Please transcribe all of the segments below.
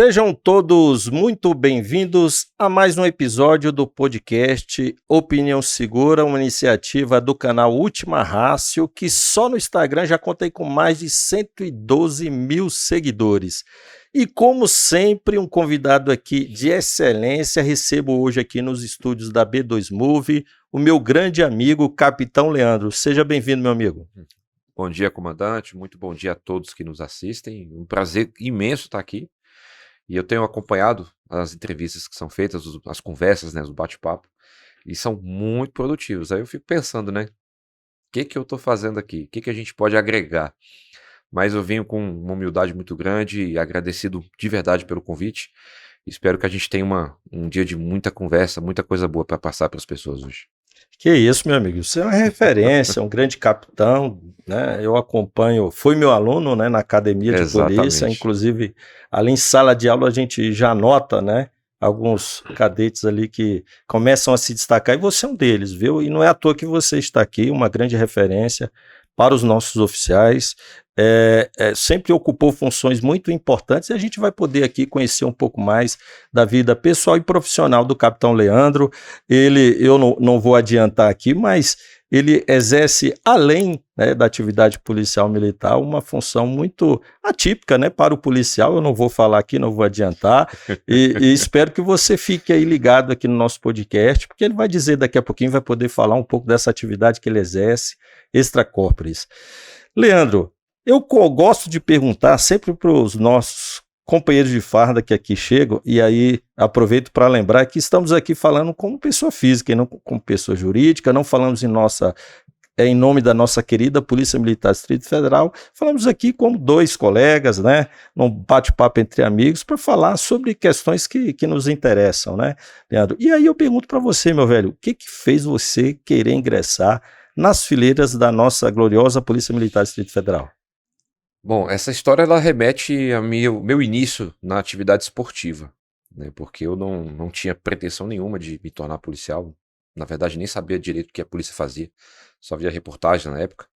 Sejam todos muito bem-vindos a mais um episódio do podcast Opinião Segura, uma iniciativa do canal Última Ratio, que só no Instagram já contei com mais de 112 mil seguidores. E como sempre, um convidado aqui de excelência, recebo hoje aqui nos estúdios da B2 Movie, o meu grande amigo, Capitão Leandro. Seja bem-vindo, meu amigo. Bom dia, comandante. Muito bom dia a todos que nos assistem. Um prazer imenso estar aqui. E eu tenho acompanhado as entrevistas que são feitas, as conversas, né, os bate-papo, e são muito produtivos. Aí eu fico pensando, né, o que eu estou fazendo aqui? O que a gente pode agregar? Mas eu venho com uma humildade muito grande e agradecido de verdade pelo convite. Espero que a gente tenha um dia de muita conversa, muita coisa boa para passar para as pessoas hoje. Que isso, meu amigo, você é uma referência, um grande capitão, né? Eu acompanho, fui meu aluno, né, na academia de polícia, inclusive ali em sala de aula a gente já nota, né, alguns cadetes ali que começam a se destacar e você é um deles, viu? E não é à toa que você está aqui, uma grande referência para os nossos oficiais, sempre ocupou funções muito importantes e a gente vai poder aqui conhecer um pouco mais da vida pessoal e profissional do Capitão Leandro. Eu não vou adiantar aqui, mas ele exerce, além, né, da atividade policial militar, uma função muito atípica, né, para o policial. Eu não vou falar aqui, não vou adiantar, e espero que você fique aí ligado aqui no nosso podcast, porque ele vai dizer daqui a pouquinho, vai poder falar um pouco dessa atividade que ele exerce, extra corporis. Leandro, eu gosto de perguntar sempre para os nossos companheiros de farda que aqui chegam, e aí aproveito para lembrar que estamos aqui falando como pessoa física e não como pessoa jurídica, não falamos em nome da nossa querida Polícia Militar do Distrito Federal, falamos aqui como dois colegas, né, num bate-papo entre amigos, para falar sobre questões que nos interessam, né, Leandro? E aí eu pergunto para você, meu velho, o que fez você querer ingressar nas fileiras da nossa gloriosa Polícia Militar do Distrito Federal? Bom, essa história ela remete ao meu início na atividade esportiva, né? Porque eu não tinha pretensão nenhuma de me tornar policial. Na verdade, nem sabia direito o que a polícia fazia, só via reportagem na época.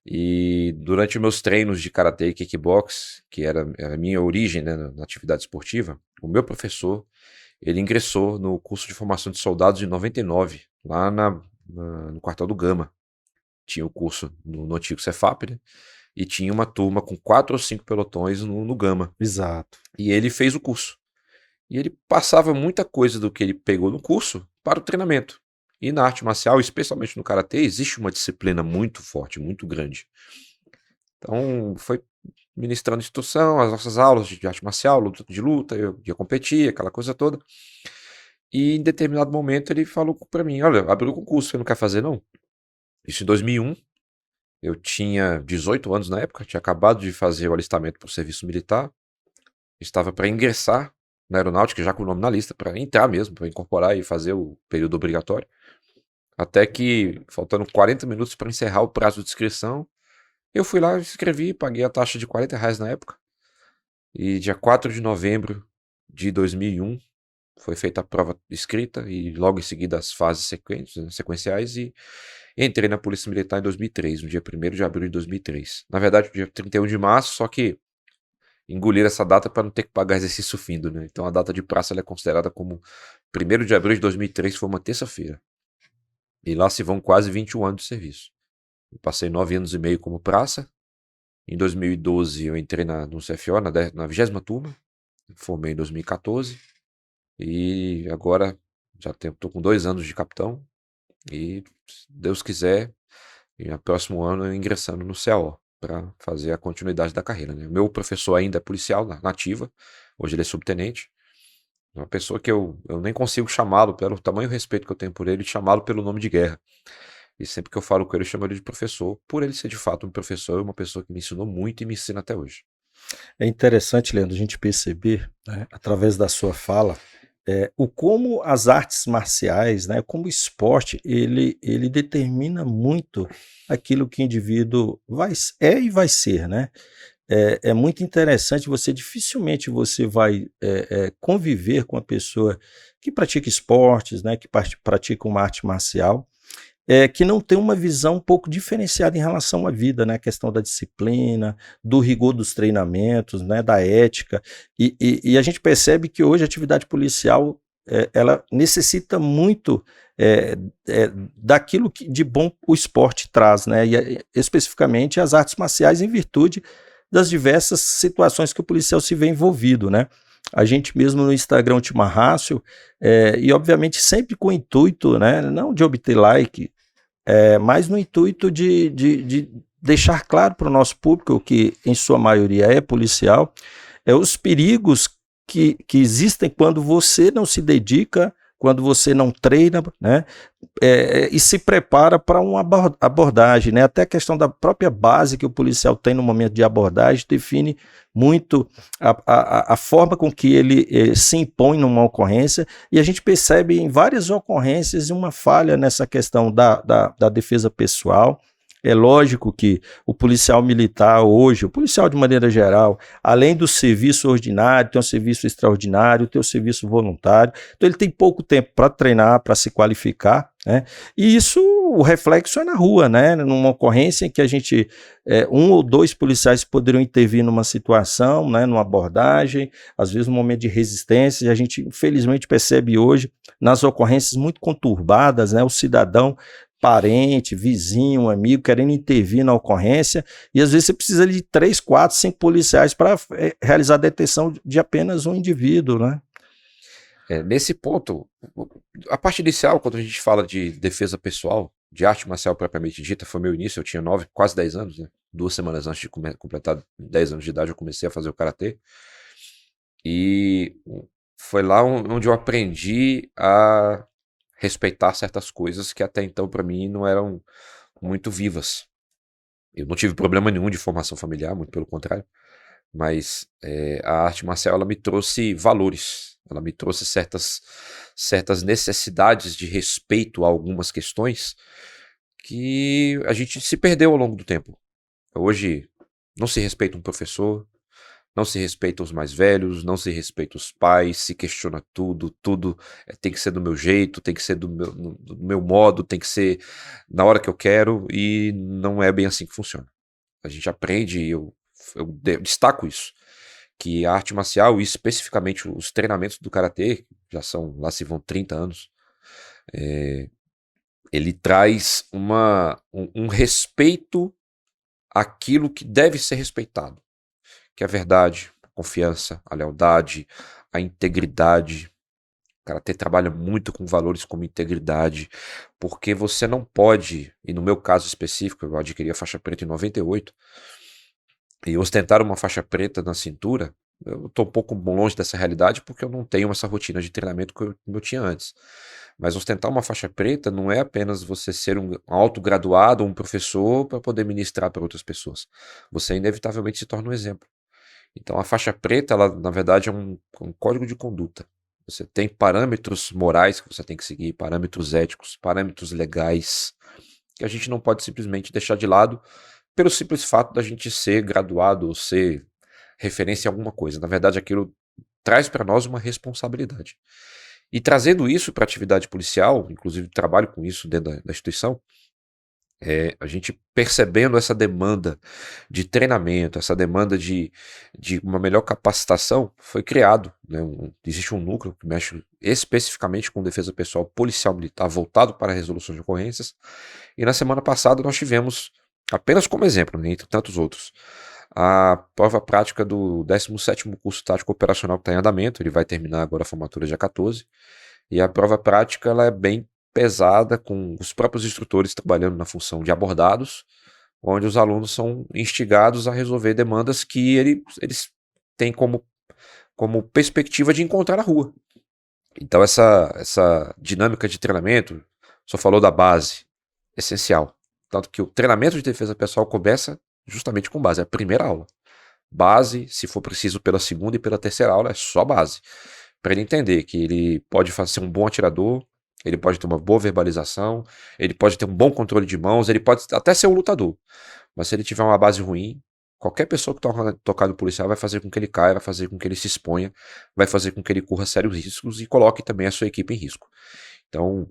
E durante meus treinos de karatê e kickbox, que era a minha origem, né, na atividade esportiva, o meu professor, ele ingressou no curso de formação de soldados em 99, lá no quartel do Gama. Tinha o curso no antigo Cefap, né? E tinha uma turma com 4 ou 5 pelotões no Gama. Exato. E ele fez o curso. E ele passava muita coisa do que ele pegou no curso para o treinamento. E na arte marcial, especialmente no karatê, existe uma disciplina muito forte, muito grande. Então, foi ministrando instrução, as nossas aulas de arte marcial, de luta, eu ia competir, aquela coisa toda. E em determinado momento ele falou para mim, olha, abriu o concurso, você não quer fazer não? Isso em 2001. Eu tinha 18 anos na época, tinha acabado de fazer o alistamento para o serviço militar, estava para ingressar na aeronáutica, já com o nome na lista, para entrar mesmo, para incorporar e fazer o período obrigatório. Até que, faltando 40 minutos para encerrar o prazo de inscrição, eu fui lá, escrevi, paguei a taxa de R$ 40 na época. E dia 4 de novembro de 2001 foi feita a prova escrita e logo em seguida as fases sequenciais e entrei na Polícia Militar em 2003, no dia 1º de abril de 2003. Na verdade, dia 31 de março, só que engolir essa data para não ter que pagar exercício findo, né? Então a data de praça ela é considerada como 1º de abril de 2003, foi uma terça-feira. E lá se vão quase 21 anos de serviço. Eu passei 9 anos e meio como praça. Em 2012 eu entrei no CFO, na 20ª turma. Formei em 2014. E agora já estou com 2 anos de capitão. E, se Deus quiser, no próximo ano eu ingressando no CAO para fazer a continuidade da carreira, né? Meu professor ainda é policial na ativa, hoje ele é subtenente. É uma pessoa que eu nem consigo chamá-lo, pelo tamanho respeito que eu tenho por ele, chamá-lo pelo nome de guerra. E sempre que eu falo com ele, eu chamo ele de professor, por ele ser de fato um professor, uma pessoa que me ensinou muito e me ensina até hoje. É interessante, Leandro, a gente perceber, né, através da sua fala, o como as artes marciais, né, como o esporte, ele determina muito aquilo que o indivíduo é e vai ser, né? É muito interessante, dificilmente você vai conviver com uma pessoa que pratica esportes, né, que pratica uma arte marcial, que não tem uma visão um pouco diferenciada em relação à vida, né? A questão da disciplina, do rigor dos treinamentos, né? Da ética. E a gente percebe que hoje a atividade policial ela necessita muito daquilo que de bom o esporte traz, né? E especificamente as artes marciais em virtude das diversas situações que o policial se vê envolvido, né? A gente mesmo no Instagram Ultima Ratio, e obviamente sempre com o intuito, né, não de obter like, mas no intuito de deixar claro para o nosso público, que em sua maioria é policial, os perigos que existem quando você não se dedica, quando você não treina, né, e se prepara para uma abordagem, né? Até a questão da própria base que o policial tem no momento de abordagem define muito a forma com que ele se impõe numa ocorrência, e a gente percebe em várias ocorrências uma falha nessa questão da defesa pessoal. É lógico que o policial militar hoje, o policial de maneira geral, além do serviço ordinário, tem um serviço extraordinário, tem o serviço voluntário, então ele tem pouco tempo para treinar, para se qualificar, né? E isso, o reflexo é na rua, né? Numa ocorrência em que a gente, um ou dois policiais poderiam intervir numa situação, né? Numa abordagem, às vezes num momento de resistência, e a gente infelizmente percebe hoje, nas ocorrências muito conturbadas, né? O cidadão parente, vizinho, amigo, querendo intervir na ocorrência, e às vezes você precisa de 3, 4, 5 policiais para realizar a detenção de apenas um indivíduo, né? Nesse ponto, a parte inicial, quando a gente fala de defesa pessoal, de arte marcial propriamente dita, foi meu início, eu tinha 9, quase 10 anos, né? 2 semanas antes de completar 10 anos de idade, eu comecei a fazer o karatê, e foi lá onde eu aprendi a respeitar certas coisas que até então para mim não eram muito vivas. Eu não tive problema nenhum de formação familiar, muito pelo contrário, mas a arte marcial ela me trouxe valores, ela me trouxe certas necessidades de respeito a algumas questões que a gente se perdeu ao longo do tempo. Hoje não se respeita um professor, não se respeita os mais velhos, não se respeita os pais, se questiona tudo, tudo tem que ser do meu jeito, tem que ser do meu modo, tem que ser na hora que eu quero, e não é bem assim que funciona. A gente aprende, e eu destaco isso, que a arte marcial, e especificamente os treinamentos do karatê, lá se vão 30 anos, ele traz um respeito àquilo que deve ser respeitado, que é a verdade, a confiança, a lealdade, a integridade. O karatê trabalha muito com valores como integridade, porque você não pode, e no meu caso específico, eu adquiri a faixa preta em 98, e ostentar uma faixa preta na cintura, eu estou um pouco longe dessa realidade porque eu não tenho essa rotina de treinamento que eu tinha antes. Mas ostentar uma faixa preta não é apenas você ser um autograduado, um professor para poder ministrar para outras pessoas. Você inevitavelmente se torna um exemplo. Então a faixa preta, ela na verdade é um código de conduta. Você tem parâmetros morais que você tem que seguir, parâmetros éticos, parâmetros legais, que a gente não pode simplesmente deixar de lado pelo simples fato da gente ser graduado ou ser referência a alguma coisa. Na verdade, aquilo traz para nós uma responsabilidade. E trazendo isso para a atividade policial, inclusive trabalho com isso dentro da instituição, a gente percebendo essa demanda de treinamento, essa demanda de uma melhor capacitação, foi criado, né, existe um núcleo que mexe especificamente com defesa pessoal policial militar, voltado para a resolução de ocorrências, e na semana passada nós tivemos, apenas como exemplo, né, entre tantos outros, a prova prática do 17º curso tático operacional que está em andamento. Ele vai terminar agora a formatura dia 14, e a prova prática ela é bem pesada, com os próprios instrutores trabalhando na função de abordados, onde os alunos são instigados a resolver demandas que eles têm como perspectiva de encontrar na rua. Então essa dinâmica de treinamento, só falou da base, essencial. Tanto que o treinamento de defesa pessoal começa justamente com base, é a primeira aula. Base, se for preciso pela segunda e pela terceira aula, é só base. Para ele entender que ele pode ser um bom atirador, ele pode ter uma boa verbalização, ele pode ter um bom controle de mãos, ele pode até ser um lutador. Mas se ele tiver uma base ruim, qualquer pessoa que tocar no policial vai fazer com que ele caia, vai fazer com que ele se exponha, vai fazer com que ele corra sérios riscos e coloque também a sua equipe em risco. Então,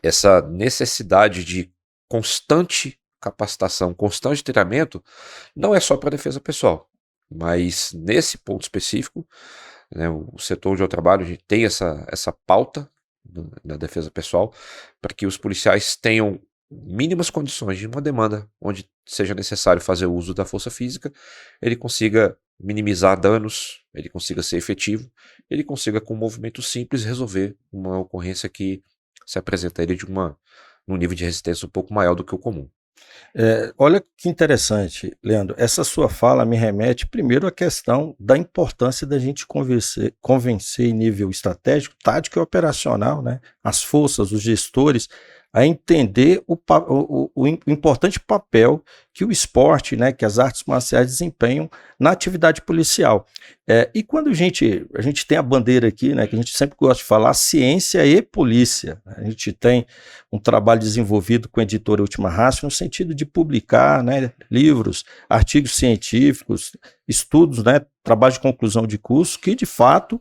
essa necessidade de constante capacitação, constante treinamento, não é só para defesa pessoal, mas nesse ponto específico, né, o setor onde eu trabalho, a gente tem essa pauta da defesa pessoal para que os policiais tenham mínimas condições de uma demanda onde seja necessário fazer uso da força física, ele consiga minimizar danos, ele consiga ser efetivo, ele consiga com um movimento simples resolver uma ocorrência que se apresenta a ele num nível de resistência um pouco maior do que o comum. Olha que interessante, Leandro. Essa sua fala me remete primeiro à questão da importância da gente convencer em nível estratégico, tático e operacional, né, as forças, os gestores, a entender o importante papel que o esporte, né, que as artes marciais desempenham na atividade policial. E quando a gente tem a bandeira aqui, né, que a gente sempre gosta de falar, ciência e polícia. A gente tem um trabalho desenvolvido com a editora Última Ratio no sentido de publicar, né, livros, artigos científicos, estudos, né, trabalho de conclusão de curso, que de fato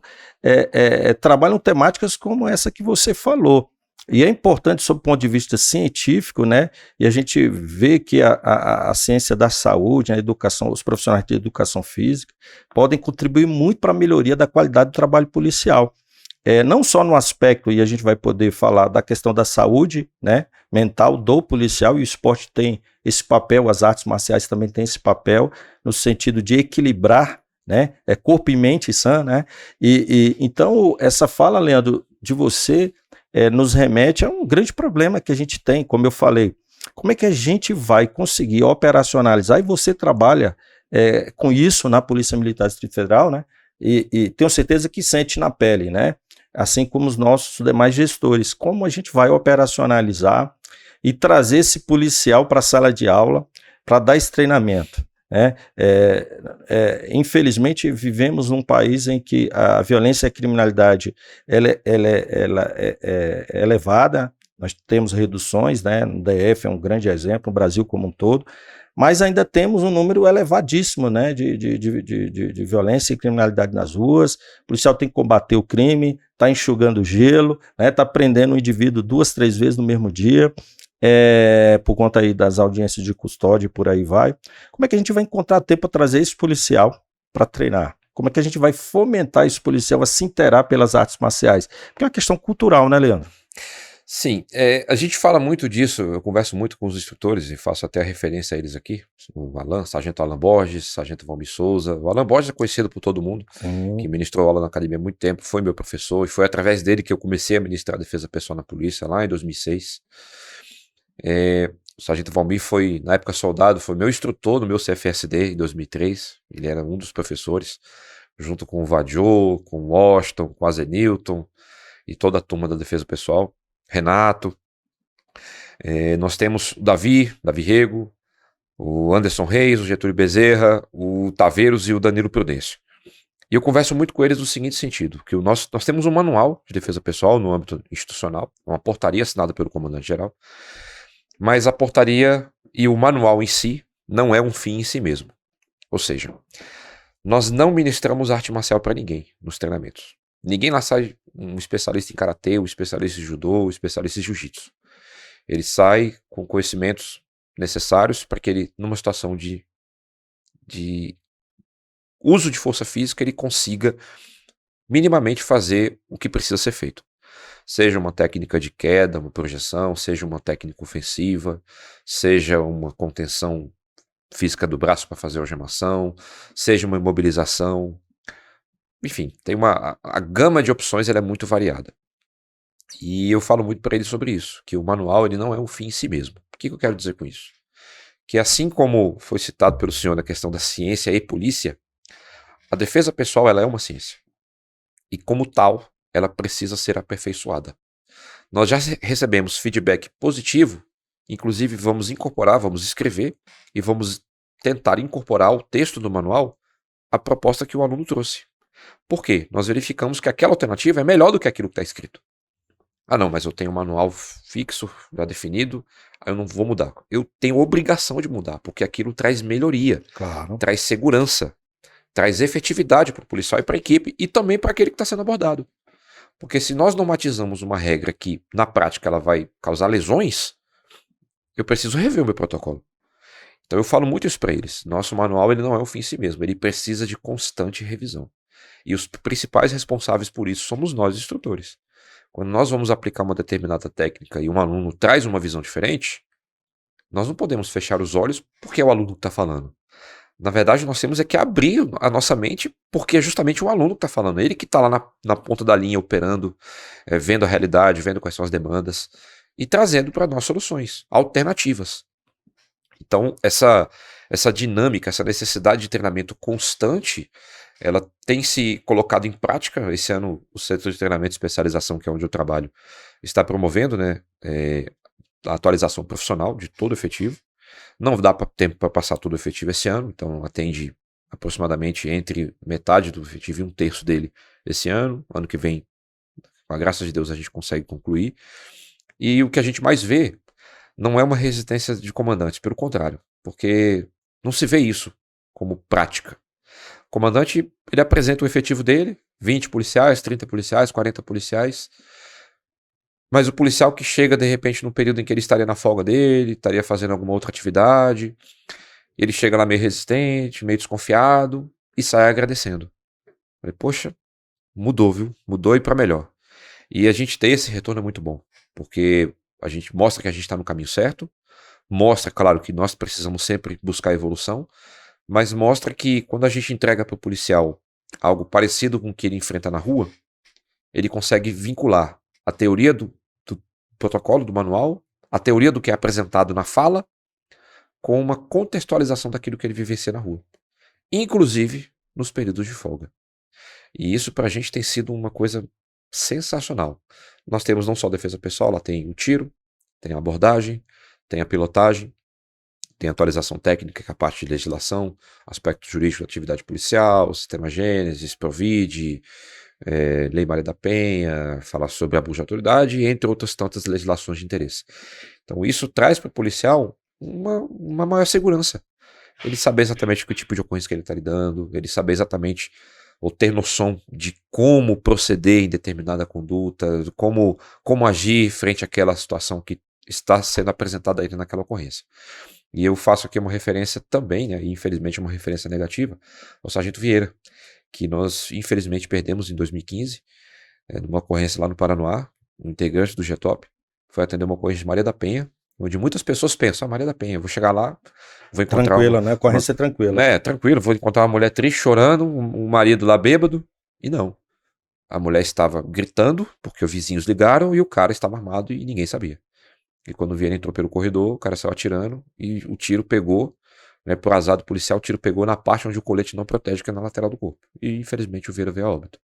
trabalham temáticas como essa que você falou. E é importante, sob o ponto de vista científico, né? E a gente vê que a ciência da saúde, a educação, os profissionais de educação física podem contribuir muito para a melhoria da qualidade do trabalho policial. Não só no aspecto, e a gente vai poder falar da questão da saúde, né, mental do policial, e o esporte tem esse papel, as artes marciais também têm esse papel, no sentido de equilibrar, né, corpo e mente sã, né? Então, essa fala, Leandro, de você nos remete a um grande problema que a gente tem, como eu falei. Como é que a gente vai conseguir operacionalizar, e você trabalha com isso na Polícia Militar do Distrito Federal, né? E tenho certeza que sente na pele, né? Assim como os nossos demais gestores, como a gente vai operacionalizar e trazer esse policial para a sala de aula para dar esse treinamento. Infelizmente vivemos num país em que a violência e a criminalidade ela é elevada, nós temos reduções, né? No DF é um grande exemplo, no Brasil como um todo, mas ainda temos um número elevadíssimo, né, de violência e criminalidade nas ruas. O policial tem que combater o crime, está enxugando gelo, né, está prendendo o indivíduo 2, 3 vezes no mesmo dia, por conta aí das audiências de custódia e por aí vai. Como é que a gente vai encontrar tempo para trazer esse policial para treinar? Como é que a gente vai fomentar esse policial a se inteirar pelas artes marciais? Porque é uma questão cultural, né, Leandro? Sim, a gente fala muito disso, eu converso muito com os instrutores e faço até a referência a eles aqui, o Sargento Alan Borges, Sargento Valmir Souza. O Alan Borges é conhecido por todo mundo, que ministrou aula na academia há muito tempo, foi meu professor, e foi através dele que eu comecei a ministrar defesa pessoal na polícia, lá em 2006. O Sargento Valmir foi, na época soldado, foi meu instrutor no meu CFSD em 2003, ele era um dos professores, junto com o Vadiô, com o Washington, com o Azenilton e toda a turma da defesa pessoal. Renato, nós temos o Davi Rego, o Anderson Reis, o Getúlio Bezerra, o Taveiros e o Danilo Prudêncio. E eu converso muito com eles no seguinte sentido, que nós temos um manual de defesa pessoal no âmbito institucional, uma portaria assinada pelo comandante-geral, mas a portaria e o manual em si não é um fim em si mesmo. Ou seja, nós não ministramos arte marcial para ninguém nos treinamentos. Ninguém lá sai um especialista em karatê, um especialista em judô, um especialista em jiu-jitsu. Ele sai com conhecimentos necessários para que ele, numa situação de uso de força física, ele consiga minimamente fazer o que precisa ser feito. Seja uma técnica de queda, uma projeção, seja uma técnica ofensiva, seja uma contenção física do braço para fazer a algemação, seja uma imobilização. Enfim, tem a gama de opções ela é muito variada. E eu falo muito para ele sobre isso, que o manual ele não é um fim em si mesmo. O que eu quero dizer com isso? Que assim como foi citado pelo senhor na questão da ciência e polícia, a defesa pessoal ela é uma ciência. E como tal, ela precisa ser aperfeiçoada. Nós já recebemos feedback positivo, inclusive vamos escrever e vamos tentar incorporar ao texto do manual a proposta que o aluno trouxe. Por quê? Nós verificamos que aquela alternativa é melhor do que aquilo que está escrito. Ah não, mas eu tenho um manual fixo, já definido, eu não vou mudar. Eu tenho obrigação de mudar, porque aquilo traz melhoria, claro, traz segurança, traz efetividade para o policial e para a equipe, e também para aquele que está sendo abordado. Porque se nós normatizamos uma regra que, na prática, ela vai causar lesões, eu preciso rever o meu protocolo. Então eu falo muito isso para eles. Nosso manual ele não é um fim em si mesmo, ele precisa de constante revisão. E os principais responsáveis por isso somos nós, instrutores. Quando nós vamos aplicar uma determinada técnica e um aluno traz uma visão diferente, nós não podemos fechar os olhos porque é o aluno que está falando. Na verdade, nós temos é que abrir a nossa mente porque é justamente o aluno que está falando. Ele que está lá na ponta da linha operando, vendo a realidade, vendo quais são as demandas e trazendo para nós soluções alternativas. Então, essa dinâmica, essa necessidade de treinamento constante, ela tem se colocado em prática. Esse ano, o Centro de Treinamento e Especialização, que é onde eu trabalho, está promovendo, né, a atualização profissional de todo o efetivo. Não dá tempo para passar todo o efetivo esse ano, então atende aproximadamente entre metade do efetivo e 1/3 dele esse ano. Ano que vem, com a graça de Deus, a gente consegue concluir. E o que a gente mais vê não é uma resistência de comandantes, pelo contrário, porque não se vê isso como prática. O comandante, ele apresenta o efetivo dele, 20 policiais, 30 policiais, 40 policiais, mas o policial que chega de repente no período em que ele estaria na folga dele, estaria fazendo alguma outra atividade, ele chega lá meio resistente, meio desconfiado e sai agradecendo. Falei, poxa, mudou, viu? Mudou e para melhor. E a gente ter esse retorno é muito bom, porque a gente mostra que a gente está no caminho certo, mostra, claro, que nós precisamos sempre buscar evolução, mas mostra que quando a gente entrega para o policial algo parecido com o que ele enfrenta na rua, ele consegue vincular a teoria do protocolo, do manual, a teoria do que é apresentado na fala, com uma contextualização daquilo que ele vivencia na rua, inclusive nos períodos de folga. E isso para a gente tem sido uma coisa sensacional. Nós temos não só a defesa pessoal, lá tem o tiro, tem a abordagem, tem a pilotagem, tem a atualização técnica, que é a parte de legislação, aspecto jurídico da atividade policial, sistema Gênesis, Provide, Lei Maria da Penha, falar sobre abuso de autoridade, entre outras tantas legislações de interesse. Então isso traz para o policial uma maior segurança. Ele saber exatamente que tipo de ocorrência que ele está lidando, ele saber exatamente ou ter noção de como proceder em determinada conduta, como agir frente àquela situação que está sendo apresentada a ele naquela ocorrência. E eu faço aqui uma referência também, né, e infelizmente uma referência negativa, ao Sargento Vieira, que nós infelizmente perdemos em 2015, numa ocorrência lá no Paranoá, um integrante do GTOP, foi atender uma ocorrência de Maria da Penha, onde muitas pessoas pensam, Maria da Penha, eu vou chegar lá, vou encontrar tranquila, né? Ocorrência tranquila. Tranquilo, vou encontrar uma mulher triste, chorando, um marido lá bêbado, e não. A mulher estava gritando, porque os vizinhos ligaram, e o cara estava armado e ninguém sabia. E quando o Vieira entrou pelo corredor, o cara saiu atirando, e o tiro pegou, né, por azar do policial, o tiro pegou na parte onde o colete não protege, que é na lateral do corpo. E infelizmente o Vieira veio a óbito.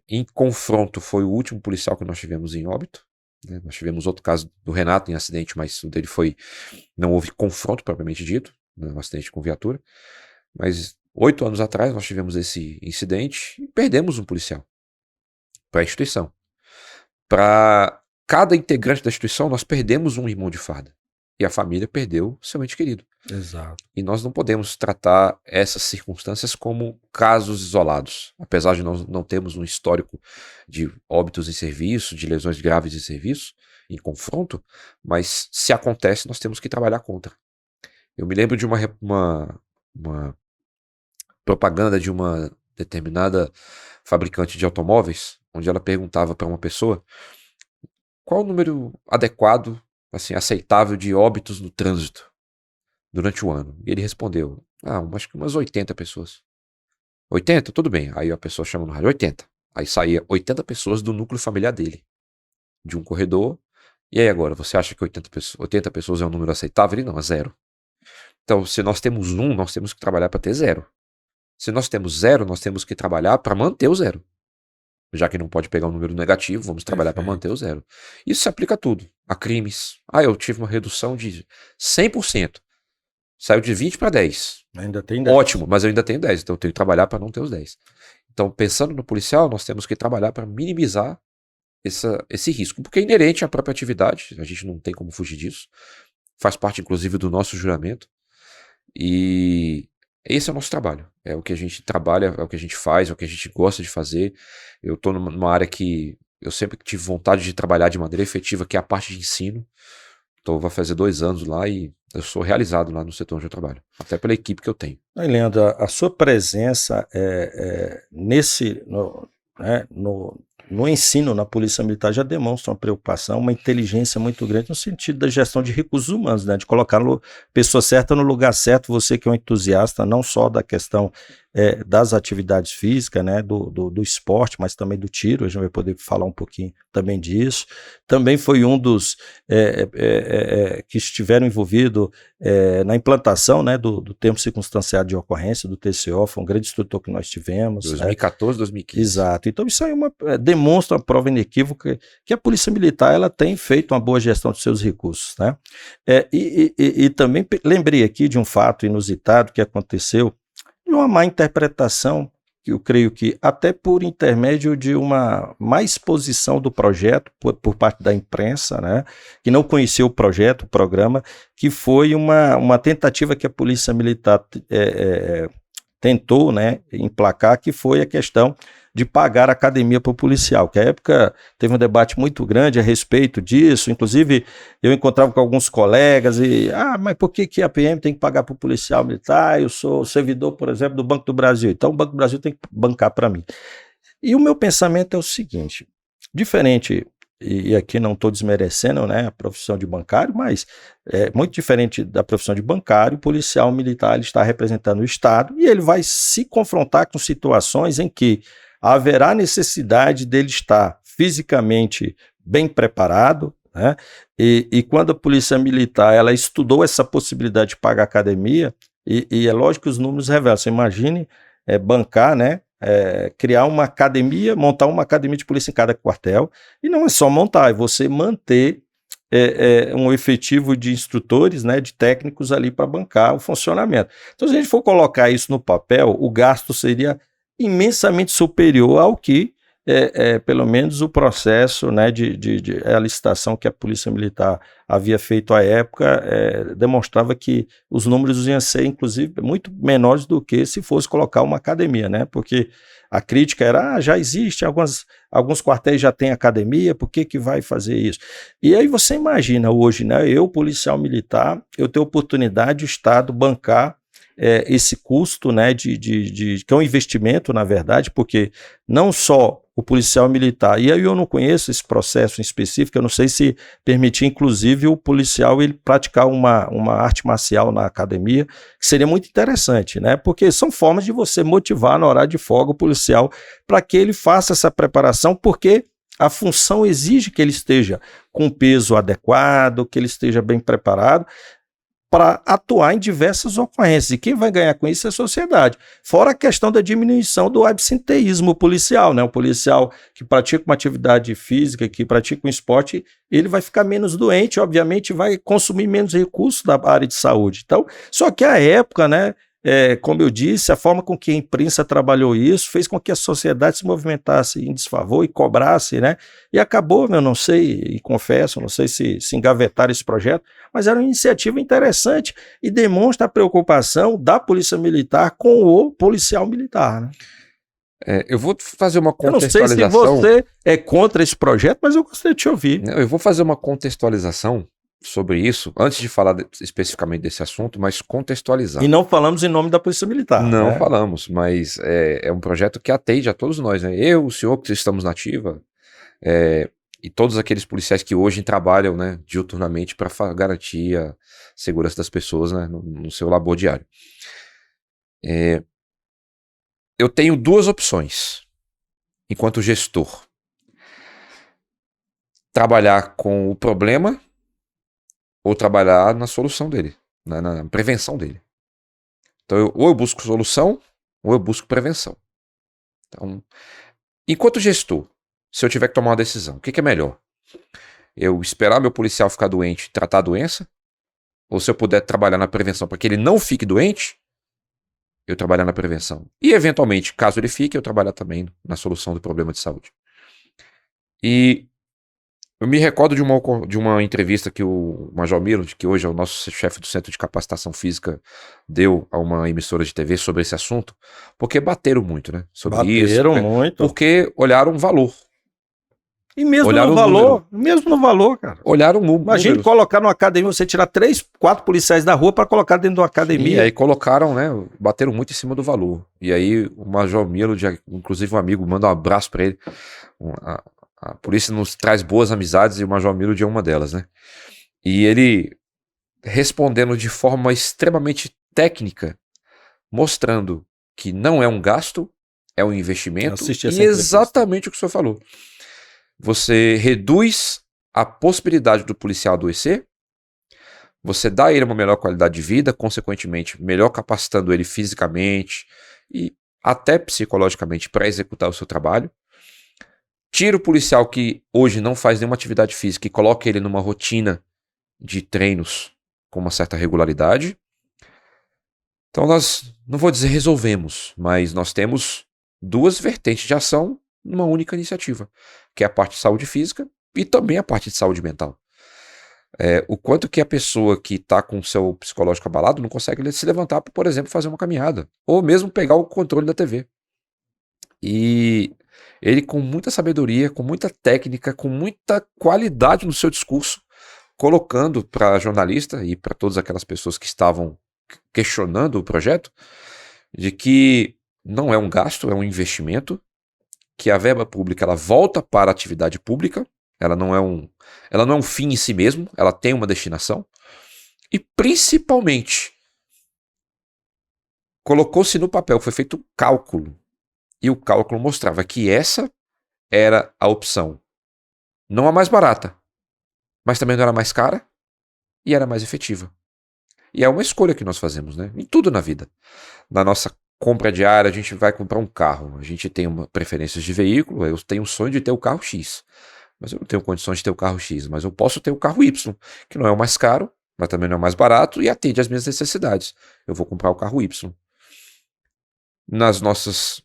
Em confronto, foi o último policial que nós tivemos em óbito. Né? Nós tivemos outro caso do Renato em acidente, mas o dele não houve confronto propriamente dito, né, um acidente com viatura. Mas 8 anos atrás nós tivemos esse incidente e perdemos um policial para a instituição. Para cada integrante da instituição, nós perdemos um irmão de farda. E a família perdeu seu ente querido. Exato. E nós não podemos tratar essas circunstâncias como casos isolados. Apesar de nós não termos um histórico de óbitos em serviço, de lesões graves em serviço, em confronto, mas se acontece, nós temos que trabalhar contra. Eu me lembro de uma propaganda de uma determinada fabricante de automóveis, onde ela perguntava para uma pessoa qual o número adequado, assim, aceitável de óbitos no trânsito durante o ano. E ele respondeu, acho que umas 80 pessoas. 80? Tudo bem. Aí a pessoa chama no rádio, 80. Aí saía 80 pessoas do núcleo familiar dele, de um corredor. E aí agora, você acha que 80 pessoas é um número aceitável? Ele não, é 0. Então, se nós temos 1, nós temos que trabalhar para ter 0. Se nós temos 0, nós temos que trabalhar para manter o 0. Já que não pode pegar um número negativo, vamos trabalhar para manter o 0. Isso se aplica a tudo. A crimes. Eu tive uma redução de 100%. Saiu de 20 para 10. Ainda tem 10. Ótimo, mas eu ainda tenho 10, então eu tenho que trabalhar para não ter os 10. Então, pensando no policial, nós temos que trabalhar para minimizar esse risco, porque é inerente à própria atividade, a gente não tem como fugir disso. Faz parte, inclusive, do nosso juramento. E esse é o nosso trabalho. É o que a gente trabalha, é o que a gente faz, é o que a gente gosta de fazer. Eu estou numa área que eu sempre tive vontade de trabalhar de maneira efetiva, que é a parte de ensino. Então vai fazer 2 anos lá e eu sou realizado lá no setor onde eu trabalho, até pela equipe que eu tenho. Aí, Leandro, a sua presença no ensino na Polícia Militar já demonstra uma preocupação, uma inteligência muito grande no sentido da gestão de recursos humanos, né? De colocar a pessoa certa no lugar certo, você que é um entusiasta não só da questão das atividades físicas, né? Do esporte, mas também do tiro, a gente vai poder falar um pouquinho também disso. Também foi um dos que estiveram envolvidos na implantação, né, do tempo circunstanciado de ocorrência, do TCO, foi um grande instrutor que nós tivemos. 2014, 2015. Exato. Então isso aí demonstra uma prova inequívoca que a Polícia Militar ela tem feito uma boa gestão dos seus recursos, né? E também lembrei aqui de um fato inusitado que aconteceu, de uma má interpretação, que eu creio que até por intermédio de uma má exposição do projeto por parte da imprensa, né, que não conhecia o projeto, o programa, que foi uma tentativa que a Polícia Militar tentou, né, emplacar, que foi a questão de pagar a academia para o policial, que à época teve um debate muito grande a respeito disso, inclusive eu encontrava com alguns colegas mas por que a PM tem que pagar para o policial militar? Eu sou servidor, por exemplo, do Banco do Brasil, então o Banco do Brasil tem que bancar para mim. E o meu pensamento é o seguinte, diferente, e aqui não estou desmerecendo, né, a profissão de bancário, mas é muito diferente da profissão de bancário, o policial militar ele está representando o Estado e ele vai se confrontar com situações em que haverá necessidade dele estar fisicamente bem preparado, né? E quando a Polícia Militar ela estudou essa possibilidade de pagar academia, e é lógico que os números revelam, você imagine bancar, né? Criar uma academia, montar uma academia de polícia em cada quartel, e não é só montar, é você manter um efetivo de instrutores, né, de técnicos ali para bancar o funcionamento. Então, se a gente for colocar isso no papel, o gasto seria imensamente superior ao que, pelo menos, o processo, né, a licitação que a Polícia Militar havia feito à época demonstrava que os números iam ser, inclusive, muito menores do que se fosse colocar uma academia, né? Porque a crítica era, já existe, alguns quartéis já têm academia, por que vai fazer isso? E aí você imagina hoje, né, eu, policial militar, eu tenho oportunidade de o Estado bancar esse custo, né, que é um investimento, na verdade, porque não só o policial militar, e aí eu não conheço esse processo em específico, eu não sei se permitir, inclusive, o policial ele praticar uma arte marcial na academia, que seria muito interessante, né, porque são formas de você motivar no horário de folga o policial para que ele faça essa preparação, porque a função exige que ele esteja com peso adequado, que ele esteja bem preparado, para atuar em diversas ocorrências. E quem vai ganhar com isso é a sociedade. Fora a questão da diminuição do absenteísmo policial, né? O policial que pratica uma atividade física, que pratica um esporte, ele vai ficar menos doente, obviamente vai consumir menos recursos da área de saúde. Então, só que a época, né? Como eu disse, a forma com que a imprensa trabalhou isso fez com que a sociedade se movimentasse em desfavor e cobrasse, né? E acabou, eu não sei, e confesso, não sei se engavetaram esse projeto, mas era uma iniciativa interessante e demonstra a preocupação da Polícia Militar com o policial militar, né? Eu vou fazer uma contextualização. Eu não sei se você é contra esse projeto, mas eu gostaria de te ouvir. Eu vou fazer uma contextualização sobre isso, antes de falar especificamente desse assunto, mas contextualizar. E não falamos em nome da Polícia Militar. Não falamos, mas é um projeto que atende a todos nós, né? Eu, o senhor que estamos na ativa, e todos aqueles policiais que hoje trabalham, né, diuturnamente para garantir a segurança das pessoas, né, no seu labor diário. Eu tenho 2 opções enquanto gestor: trabalhar com o problema ou trabalhar na solução dele, na prevenção dele. Então, ou eu busco solução, ou eu busco prevenção. Então, enquanto gestor, se eu tiver que tomar uma decisão, o que é melhor? Eu esperar meu policial ficar doente e tratar a doença? Ou se eu puder trabalhar na prevenção para que ele não fique doente, eu trabalhar na prevenção. E, eventualmente, caso ele fique, eu trabalhar também na solução do problema de saúde. E Eu me recordo de uma entrevista que o Major Milo, que hoje é o nosso chefe do Centro de Capacitação Física, deu a uma emissora de TV sobre esse assunto, porque bateram muito, né? Sobre isso. Bateram muito. Porque olharam o valor. E mesmo no valor, cara. Olharam números. Imagina colocar numa academia, você tirar 3, 4 policiais da rua para colocar dentro de uma academia. E aí colocaram, né? Bateram muito em cima do valor. E aí o Major Milo, inclusive um amigo, manda um abraço para ele. A polícia nos traz boas amizades e o Major Milo é uma delas, né? E ele respondendo de forma extremamente técnica, mostrando que não é um gasto, é um investimento. E exatamente o que o senhor falou. Você reduz a possibilidade do policial adoecer, você dá a ele uma melhor qualidade de vida, consequentemente, melhor capacitando ele fisicamente e até psicologicamente para executar o seu trabalho. Tira o policial que hoje não faz nenhuma atividade física e coloca ele numa rotina de treinos com uma certa regularidade. Então nós, não vou dizer resolvemos, mas nós temos 2 vertentes de ação numa única iniciativa, que é a parte de saúde física e também a parte de saúde mental. O quanto que a pessoa que está com o seu psicológico abalado não consegue se levantar para, por exemplo, fazer uma caminhada, ou mesmo pegar o controle da TV. E ele, com muita sabedoria, com muita técnica, com muita qualidade no seu discurso, colocando para jornalista e para todas aquelas pessoas que estavam questionando o projeto, de que não é um gasto, é um investimento, que a verba pública ela volta para a atividade pública, ela não é um fim em si mesmo, ela tem uma destinação, e principalmente colocou-se no papel, foi feito um cálculo, e o cálculo mostrava que essa era a opção, não a mais barata, mas também não era mais cara, e era mais efetiva. E é uma escolha que nós fazemos, né? Em tudo na vida. Na nossa compra diária, a gente vai comprar um carro, a gente tem uma preferência de veículo, eu tenho um sonho de ter o carro X, mas eu não tenho condições de ter o carro X, mas eu posso ter o carro Y, que não é o mais caro, mas também não é o mais barato e atende às minhas necessidades. Eu vou comprar o carro Y. Nas nossas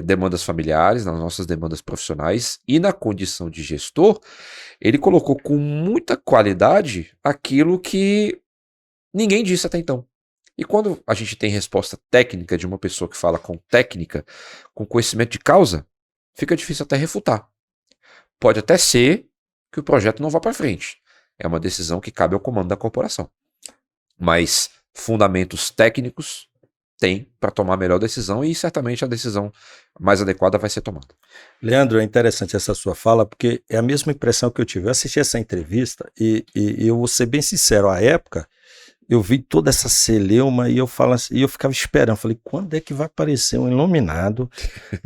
demandas familiares, nas nossas demandas profissionais e na condição de gestor, ele colocou com muita qualidade aquilo que ninguém disse até então. E quando a gente tem resposta técnica de uma pessoa que fala com técnica, com conhecimento de causa, fica difícil até refutar. Pode até ser que o projeto não vá para frente. É uma decisão que cabe ao comando da corporação. Mas fundamentos técnicos tem para tomar a melhor decisão e certamente a decisão mais adequada vai ser tomada. Leandro, é interessante essa sua fala, porque é a mesma impressão que eu tive. Eu assisti essa entrevista e eu vou ser bem sincero, à época, eu vi toda essa celeuma e eu ficava esperando, falei, quando é que vai aparecer um iluminado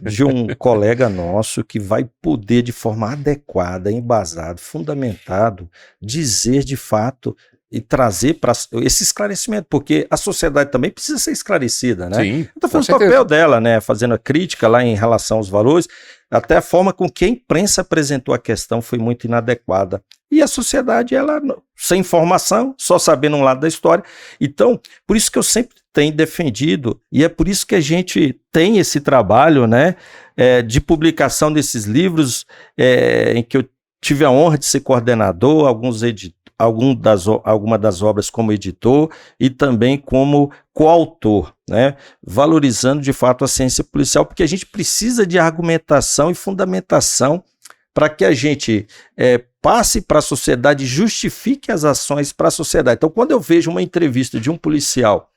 de um colega nosso que vai poder de forma adequada, embasado, fundamentado, dizer de fato e trazer para esse esclarecimento, porque a sociedade também precisa ser esclarecida, né? Sim, então foi o papel dela, né? Fazendo a crítica lá em relação aos valores, até a forma com que a imprensa apresentou a questão foi muito inadequada. E a sociedade, ela, sem informação, só sabendo um lado da história. Então, por isso que eu sempre tenho defendido, e é por isso que a gente tem esse trabalho, né, de publicação desses livros, em que eu tive a honra de ser coordenador, alguma das obras como editor e também como coautor, né, valorizando de fato a ciência policial, porque a gente precisa de argumentação e fundamentação para que a gente passe para a sociedade e justifique as ações para a sociedade. Então, quando eu vejo uma entrevista de um policial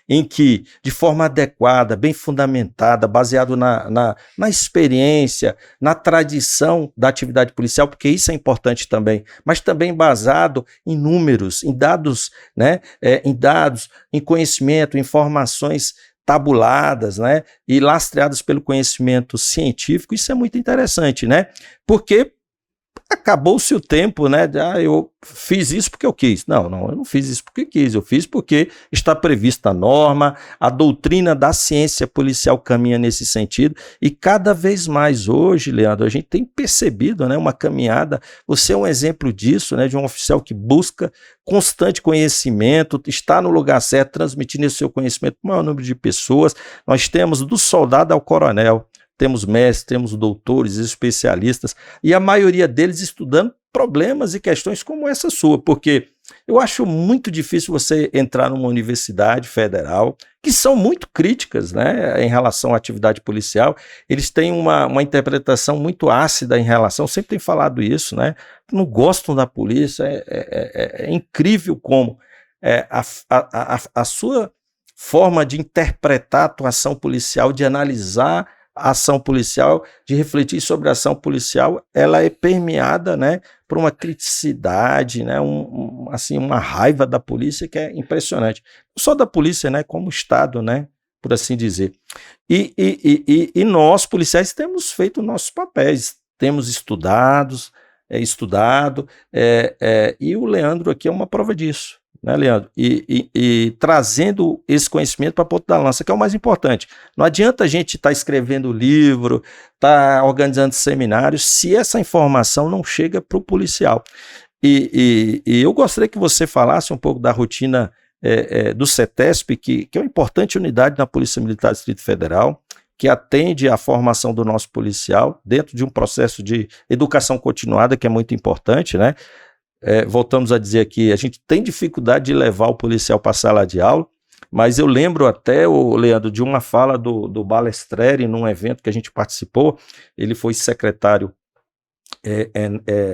em que, de forma adequada, bem fundamentada, baseado na experiência, na tradição da atividade policial, porque isso é importante também, mas também embasado em números, em dados, né, em conhecimento, informações tabuladas, né, e lastreadas pelo conhecimento científico, isso é muito interessante, né, porque acabou-se o tempo, né? Eu fiz isso porque eu quis. Não, eu não fiz isso porque quis. Eu fiz porque está prevista a norma, a doutrina da ciência policial caminha nesse sentido e cada vez mais hoje, Leandro, a gente tem percebido, né, uma caminhada. Você é um exemplo disso, né, de um oficial que busca constante conhecimento, está no lugar certo, transmitindo esse seu conhecimento para o maior número de pessoas. Nós temos do soldado ao coronel, temos mestres, temos doutores, especialistas, e a maioria deles estudando problemas e questões como essa sua, porque eu acho muito difícil você entrar numa universidade federal, que são muito críticas, né, em relação à atividade policial. Eles têm uma interpretação muito ácida em relação, sempre tem falado isso, né, não gostam da polícia. É incrível como a sua forma de interpretar a atuação policial, de analisar a ação policial, de refletir sobre a ação policial, ela é permeada, né, por uma criticidade, né, assim, uma raiva da polícia que é impressionante. Não só da polícia, né, como o Estado, né, por assim dizer. E nós, policiais, temos feito nossos papéis, temos estudado, e o Leandro aqui é uma prova disso, né, Leandro? E trazendo esse conhecimento para a ponta da lança, que é o mais importante. Não adianta a gente estar escrevendo livro, estar organizando seminários, se essa informação não chega para o policial. E eu gostaria que você falasse um pouco da rotina do CETESP, que é uma importante unidade na Polícia Militar do Distrito Federal, que atende à formação do nosso policial dentro de um processo de educação continuada, que é muito importante, né? Voltamos a dizer aqui, a gente tem dificuldade de levar o policial para a sala de aula, mas eu lembro até, Leandro, de uma fala do Balestreri num evento que a gente participou. Ele foi secretário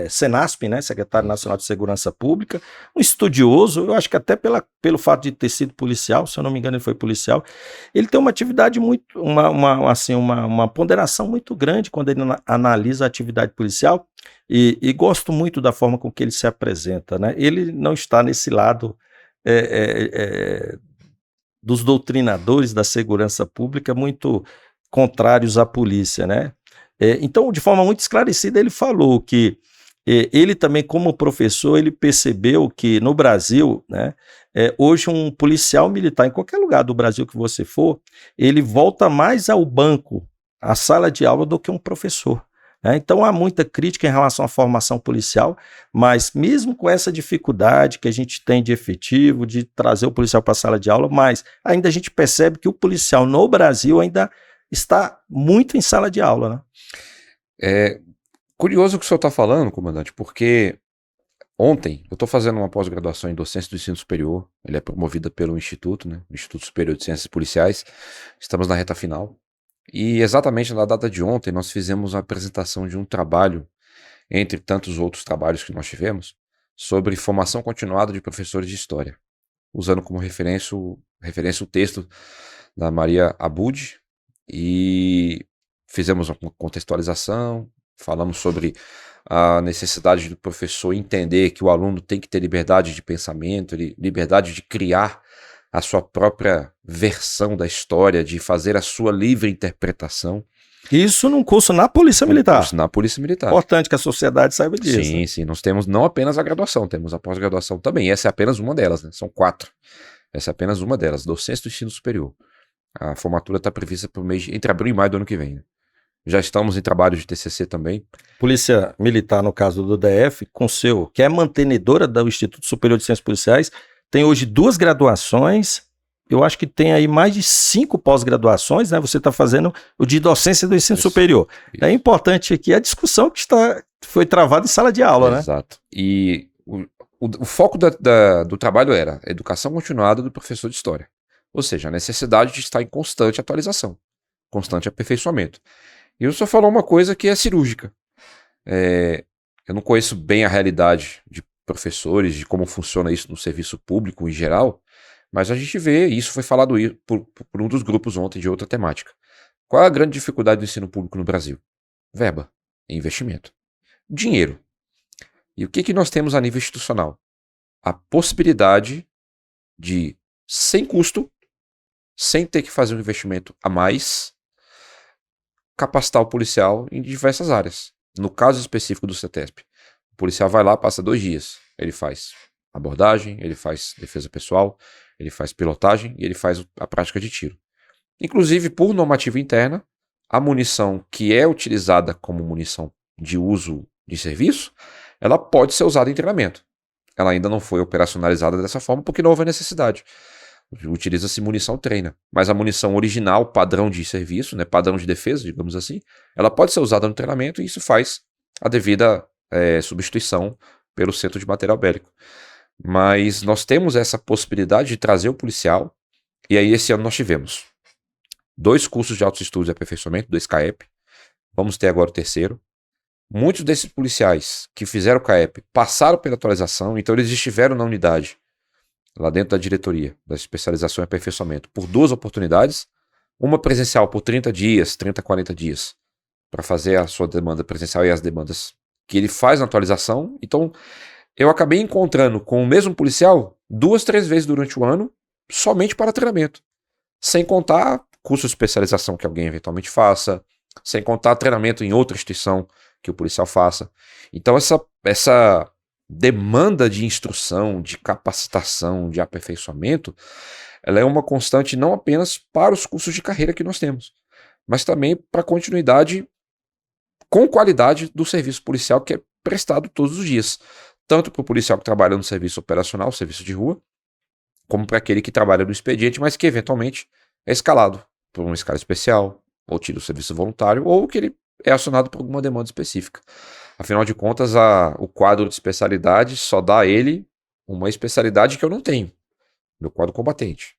Senasp, né, secretário nacional de segurança pública, um estudioso, eu acho que até pelo fato de ter sido policial, se eu não me engano ele foi policial. Ele tem uma atividade muito, uma ponderação muito grande quando ele analisa a atividade policial, e gosto muito da forma com que ele se apresenta, né? Ele não está nesse lado dos doutrinadores da segurança pública muito contrários à polícia, né? Então, de forma muito esclarecida, ele falou que ele também, como professor, ele percebeu que no Brasil, né, hoje um policial militar, em qualquer lugar do Brasil que você for, ele volta mais ao banco, à sala de aula, do que um professor. Então há muita crítica em relação à formação policial, mas mesmo com essa dificuldade que a gente tem de efetivo, de trazer o policial para a sala de aula, mas ainda a gente percebe que o policial no Brasil ainda está muito em sala de aula, né? É curioso o que o senhor está falando, comandante, porque ontem eu estou fazendo uma pós-graduação em docência do ensino superior. Ele é promovida pelo Instituto, né, Instituto Superior de Ciências Policiais. Estamos na reta final. E exatamente na data de ontem nós fizemos a apresentação de um trabalho, entre tantos outros trabalhos que nós tivemos, sobre formação continuada de professores de história, usando como referência o texto da Maria Abud, e fizemos uma contextualização, falamos sobre a necessidade do professor entender que o aluno tem que ter liberdade de pensamento, liberdade de criar a sua própria versão da história, de fazer a sua livre interpretação. Isso num curso na Polícia Militar. Curso na Polícia Militar. Importante que a sociedade saiba disso. Sim, sim. Nós temos não apenas a graduação, temos a pós-graduação também. Essa é apenas uma delas, né? São 4. Essa é apenas uma delas, docência do ensino superior. A formatura está prevista para o mês entre abril e maio do ano que vem, né? Já estamos em trabalho de TCC também. Polícia Militar, no caso do DF, que é mantenedora do Instituto Superior de Ciências Policiais, tem hoje 2 graduações, eu acho que tem aí mais de 5 pós-graduações, né? Você está fazendo o de docência do ensino superior. Isso. É importante aqui a discussão que foi travada em sala de aula, né? Exato. E o foco do trabalho era a educação continuada do professor de história. Ou seja, a necessidade de estar em constante atualização, constante aperfeiçoamento. E o senhor falou uma coisa que é cirúrgica. Eu não conheço bem a realidade de professores, de como funciona isso no serviço público em geral, mas a gente vê, e isso foi falado por um dos grupos ontem de outra temática. Qual é a grande dificuldade do ensino público no Brasil? Verba, investimento, dinheiro. E o que nós temos a nível institucional? A possibilidade de, sem custo, sem ter que fazer um investimento a mais, capacitar o policial em diversas áreas. No caso específico do CETESP, o policial vai lá, passa 2 dias. Ele faz abordagem, ele faz defesa pessoal, ele faz pilotagem e ele faz a prática de tiro. Inclusive, por normativa interna, a munição que é utilizada como munição de uso de serviço, ela pode ser usada em treinamento. Ela ainda não foi operacionalizada dessa forma porque não houve necessidade. Utiliza-se munição treina. Mas a munição original, padrão de serviço, né, padrão de defesa, digamos assim, ela pode ser usada no treinamento e isso faz a devida substituição pelo centro de material bélico. Mas nós temos essa possibilidade de trazer o policial, e aí esse ano nós tivemos 2 cursos de altos estudos e aperfeiçoamento, 2 CAEP, vamos ter agora o 3º. Muitos desses policiais que fizeram o CAEP passaram pela atualização, então eles estiveram na unidade, lá dentro da diretoria, da especialização e aperfeiçoamento, por 2 oportunidades, uma presencial por 30 dias, 30, 40 dias, para fazer a sua demanda presencial e as demandas que ele faz na atualização. Então, eu acabei encontrando com o mesmo policial 2, 3 vezes durante o ano, somente para treinamento. Sem contar curso de especialização que alguém eventualmente faça, sem contar treinamento em outra instituição que o policial faça. Então, essa demanda de instrução, de capacitação, de aperfeiçoamento, ela é uma constante não apenas para os cursos de carreira que nós temos, mas também para a continuidade com qualidade do serviço policial que é prestado todos os dias. Tanto para o policial que trabalha no serviço operacional, serviço de rua, como para aquele que trabalha no expediente, mas que eventualmente é escalado por uma escala especial, ou tira o serviço voluntário, ou que ele é acionado por alguma demanda específica. Afinal de contas, o quadro de especialidade só dá a ele uma especialidade que eu não tenho, meu quadro combatente.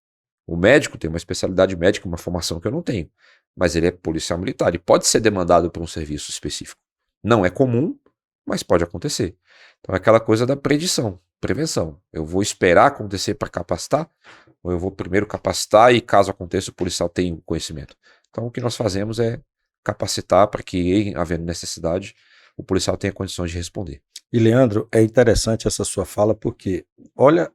O médico tem uma especialidade médica, uma formação que eu não tenho, mas ele é policial militar e pode ser demandado por um serviço específico. Não é comum, mas pode acontecer. Então é aquela coisa da predição, prevenção. Eu vou esperar acontecer para capacitar, ou eu vou primeiro capacitar e caso aconteça o policial tem o conhecimento. Então o que nós fazemos é capacitar para que, havendo necessidade, o policial tenha condições de responder. E, Leandro, é interessante essa sua fala porque, olha,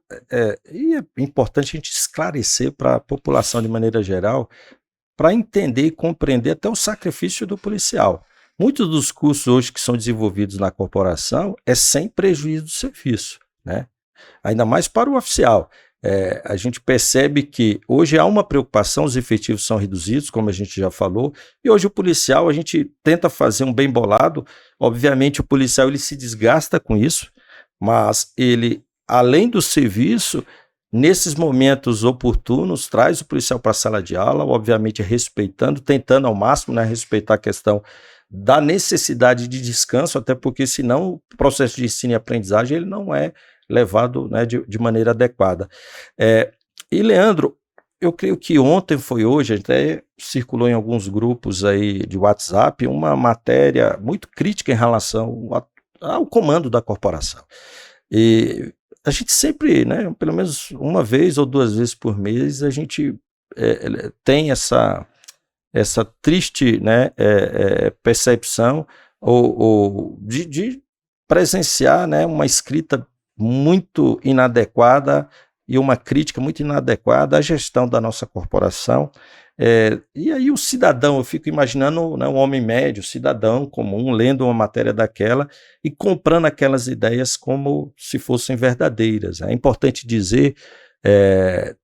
e é importante a gente esclarecer para a população de maneira geral, para entender e compreender até o sacrifício do policial. Muitos dos cursos hoje que são desenvolvidos na corporação é sem prejuízo do serviço, né? Ainda mais para o oficial. A gente percebe que hoje há uma preocupação, os efetivos são reduzidos, como a gente já falou, e hoje o policial, a gente tenta fazer um bem bolado, obviamente o policial ele se desgasta com isso, mas ele, além do serviço, nesses momentos oportunos, traz o policial para a sala de aula, obviamente respeitando, tentando ao máximo, né, respeitar a questão da necessidade de descanso, até porque senão o processo de ensino e aprendizagem ele não é levado, né, de maneira adequada. E, Leandro, eu creio que ontem foi hoje, até circulou em alguns grupos aí de WhatsApp, uma matéria muito crítica em relação ao comando da corporação. E a gente sempre, né, pelo menos uma vez ou 2 vezes por mês, a gente tem essa triste, né, percepção de presenciar, né, uma escrita muito inadequada e uma crítica muito inadequada à gestão da nossa corporação. E aí o cidadão, eu fico imaginando, né, um homem médio, cidadão comum, lendo uma matéria daquela e comprando aquelas ideias como se fossem verdadeiras. É importante dizer,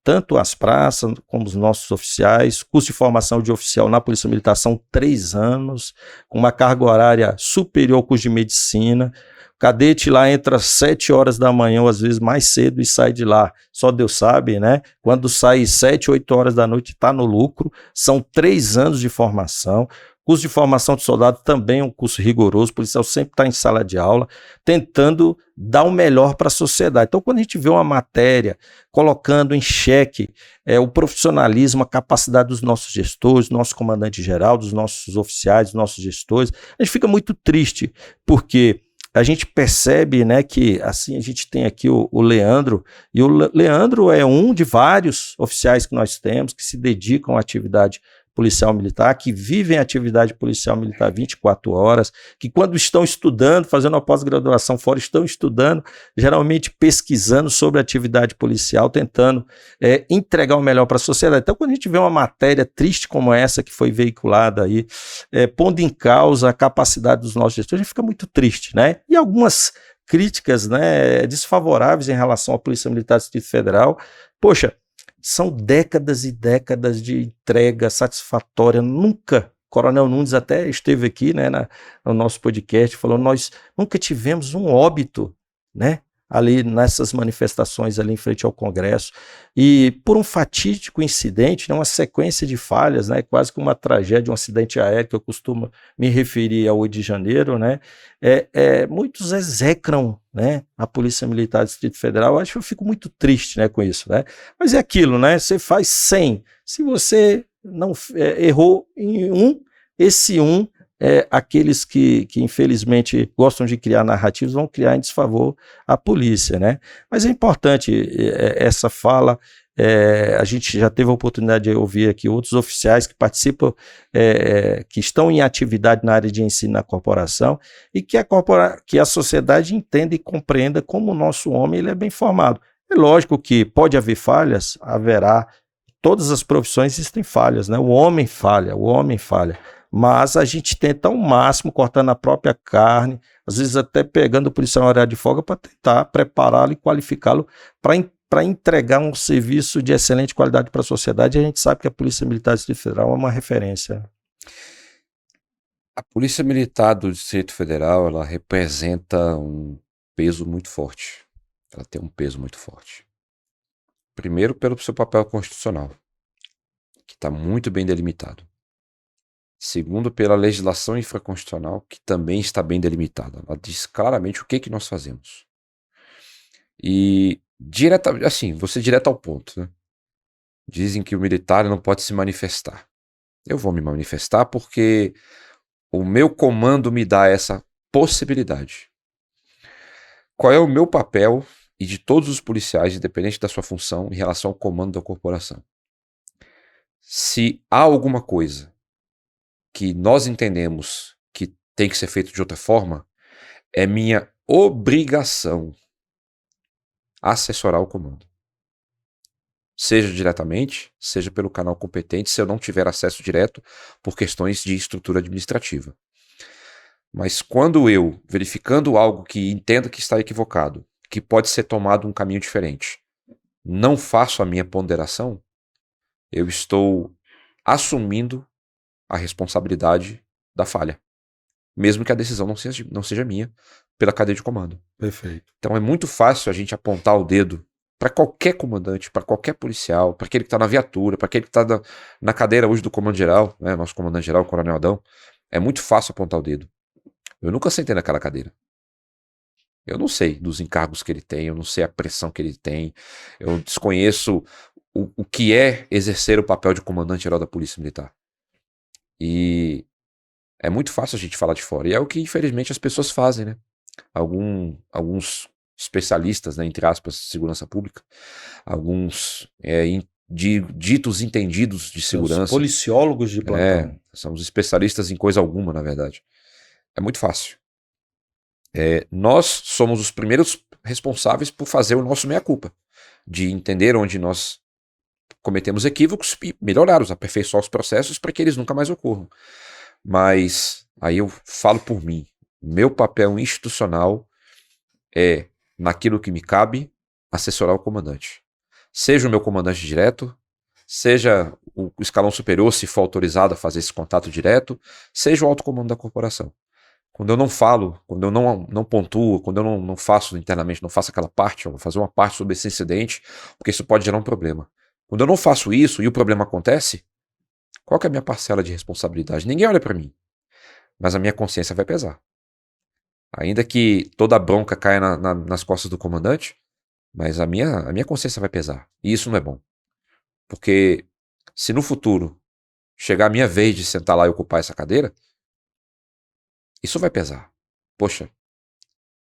tanto as praças como os nossos oficiais, curso de formação de oficial na Polícia Militar são 3 anos, com uma carga horária superior ao curso de medicina. O cadete lá entra às 7 horas da manhã, ou às vezes mais cedo, e sai de lá. Só Deus sabe, né? Quando sai 7, 8 horas da noite, está no lucro. São 3 anos de formação. Curso de formação de soldado também é um curso rigoroso. O policial sempre está em sala de aula, tentando dar o melhor para a sociedade. Então, quando a gente vê uma matéria colocando em xeque o profissionalismo, a capacidade dos nossos gestores, do nosso comandante-geral, dos nossos oficiais, dos nossos gestores, a gente fica muito triste, porque a gente percebe, né, que assim a gente tem aqui o Leandro, e o Leandro é um de vários oficiais que nós temos que se dedicam à atividade policial militar, que vivem a atividade policial militar 24 horas, que quando estão estudando, fazendo uma pós-graduação fora, estão estudando, geralmente pesquisando sobre a atividade policial, tentando entregar o melhor para a sociedade. Então, quando a gente vê uma matéria triste como essa que foi veiculada aí, pondo em causa a capacidade dos nossos gestores, a gente fica muito triste, né? E algumas críticas, né, desfavoráveis em relação à Polícia Militar do Distrito Federal. Poxa, são décadas e décadas de entrega satisfatória. Nunca, Coronel Nunes até esteve aqui, né, no nosso podcast, falou, nós nunca tivemos um óbito, né, ali nessas manifestações ali em frente ao Congresso, e por um fatídico incidente, né, uma sequência de falhas, né, quase que uma tragédia, um acidente aéreo, que eu costumo me referir ao 8 de janeiro, né, muitos execram, né, a Polícia Militar do Distrito Federal. Eu acho que eu fico muito triste, né, com isso, né, mas é aquilo, né, você faz 100, se você não errou em um, esse um, aqueles que infelizmente gostam de criar narrativas vão criar em desfavor à polícia, né? Mas é importante essa fala. A gente já teve a oportunidade de ouvir aqui outros oficiais que participam, que estão em atividade na área de ensino na corporação, e que a sociedade entenda e compreenda como o nosso homem ele é bem formado. É lógico que pode haver falhas, haverá. Todas as profissões existem falhas, né? O homem falha, mas a gente tenta ao máximo, cortando a própria carne, às vezes até pegando o policial em horário de folga para tentar prepará-lo e qualificá-lo para entregar um serviço de excelente qualidade para a sociedade. E a gente sabe que a Polícia Militar do Distrito Federal é uma referência. A Polícia Militar do Distrito Federal, ela representa um peso muito forte. Ela tem um peso muito forte. Primeiro, pelo seu papel constitucional, que está muito bem delimitado. Segundo, pela legislação infraconstitucional, que também está bem delimitada. Ela diz claramente o que nós fazemos. E, assim, vou ser direto ao ponto, né? Dizem que o militar não pode se manifestar. Eu vou me manifestar porque o meu comando me dá essa possibilidade. Qual é o meu papel e de todos os policiais, independente da sua função, em relação ao comando da corporação? Se há alguma coisa que nós entendemos que tem que ser feito de outra forma, é minha obrigação assessorar o comando. Seja diretamente, seja pelo canal competente, se eu não tiver acesso direto por questões de estrutura administrativa. Mas quando eu, verificando algo que entendo que está equivocado, que pode ser tomado um caminho diferente, não faço a minha ponderação, eu estou assumindo a responsabilidade da falha, mesmo que a decisão não seja minha, pela cadeia de comando. Perfeito. Então é muito fácil a gente apontar o dedo para qualquer comandante, para qualquer policial, para aquele que está na viatura, para aquele que está na cadeira hoje do comando geral, né, nosso comandante geral, o Coronel Adão. É muito fácil apontar o dedo. Eu nunca sentei naquela cadeira. Eu não sei dos encargos que ele tem, eu não sei a pressão que ele tem, eu desconheço o que é exercer o papel de comandante-geral da Polícia Militar. E é muito fácil a gente falar de fora. E é o que, infelizmente, as pessoas fazem, né? Alguns especialistas, né, entre aspas, de segurança pública, alguns ditos entendidos de segurança. Os policiólogos de plantão. São os especialistas em coisa alguma, na verdade. É muito fácil. Nós somos os primeiros responsáveis por fazer o nosso meia-culpa, de entender onde nós cometemos equívocos e melhorar, aperfeiçoar os processos para que eles nunca mais ocorram. Mas aí eu falo por mim, meu papel institucional é, naquilo que me cabe, assessorar o comandante. Seja o meu comandante direto, seja o escalão superior, se for autorizado a fazer esse contato direto, seja o alto comando da corporação. Quando eu não falo, quando eu não pontuo, quando eu não faço internamente, não faço aquela parte, eu vou fazer uma parte sobre esse incidente, porque isso pode gerar um problema. Quando eu não faço isso e o problema acontece, qual que é a minha parcela de responsabilidade? Ninguém olha para mim, mas a minha consciência vai pesar. Ainda que toda a bronca caia nas costas do comandante, mas a minha consciência vai pesar. E isso não é bom. Porque se no futuro chegar a minha vez de sentar lá e ocupar essa cadeira, isso vai pesar. Poxa,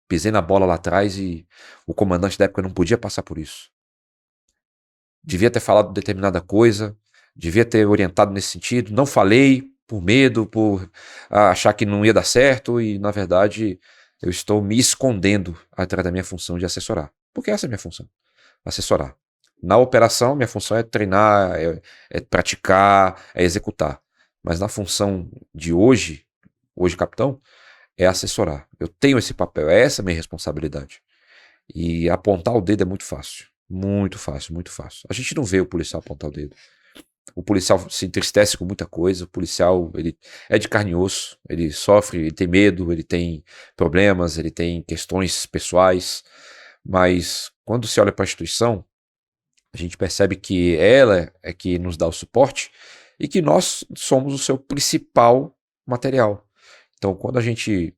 pisei na bola lá atrás e o comandante da época não podia passar por isso. Devia ter falado determinada coisa, devia ter orientado nesse sentido, não falei por medo, por achar que não ia dar certo e, na verdade, eu estou me escondendo atrás da minha função de assessorar. Porque essa é a minha função, assessorar. Na operação, minha função é treinar, é praticar, é executar. Mas na função de hoje capitão, é assessorar. Eu tenho esse papel, essa é a minha responsabilidade. E apontar o dedo é muito fácil. Muito fácil, muito fácil. A gente não vê o policial apontar o dedo. O policial se entristece com muita coisa, o policial ele é de carne e osso, ele sofre, ele tem medo, ele tem problemas, ele tem questões pessoais, Mas quando se olha para a instituição, a gente percebe que ela é que nos dá o suporte e que nós somos o seu principal material. Então, quando a gente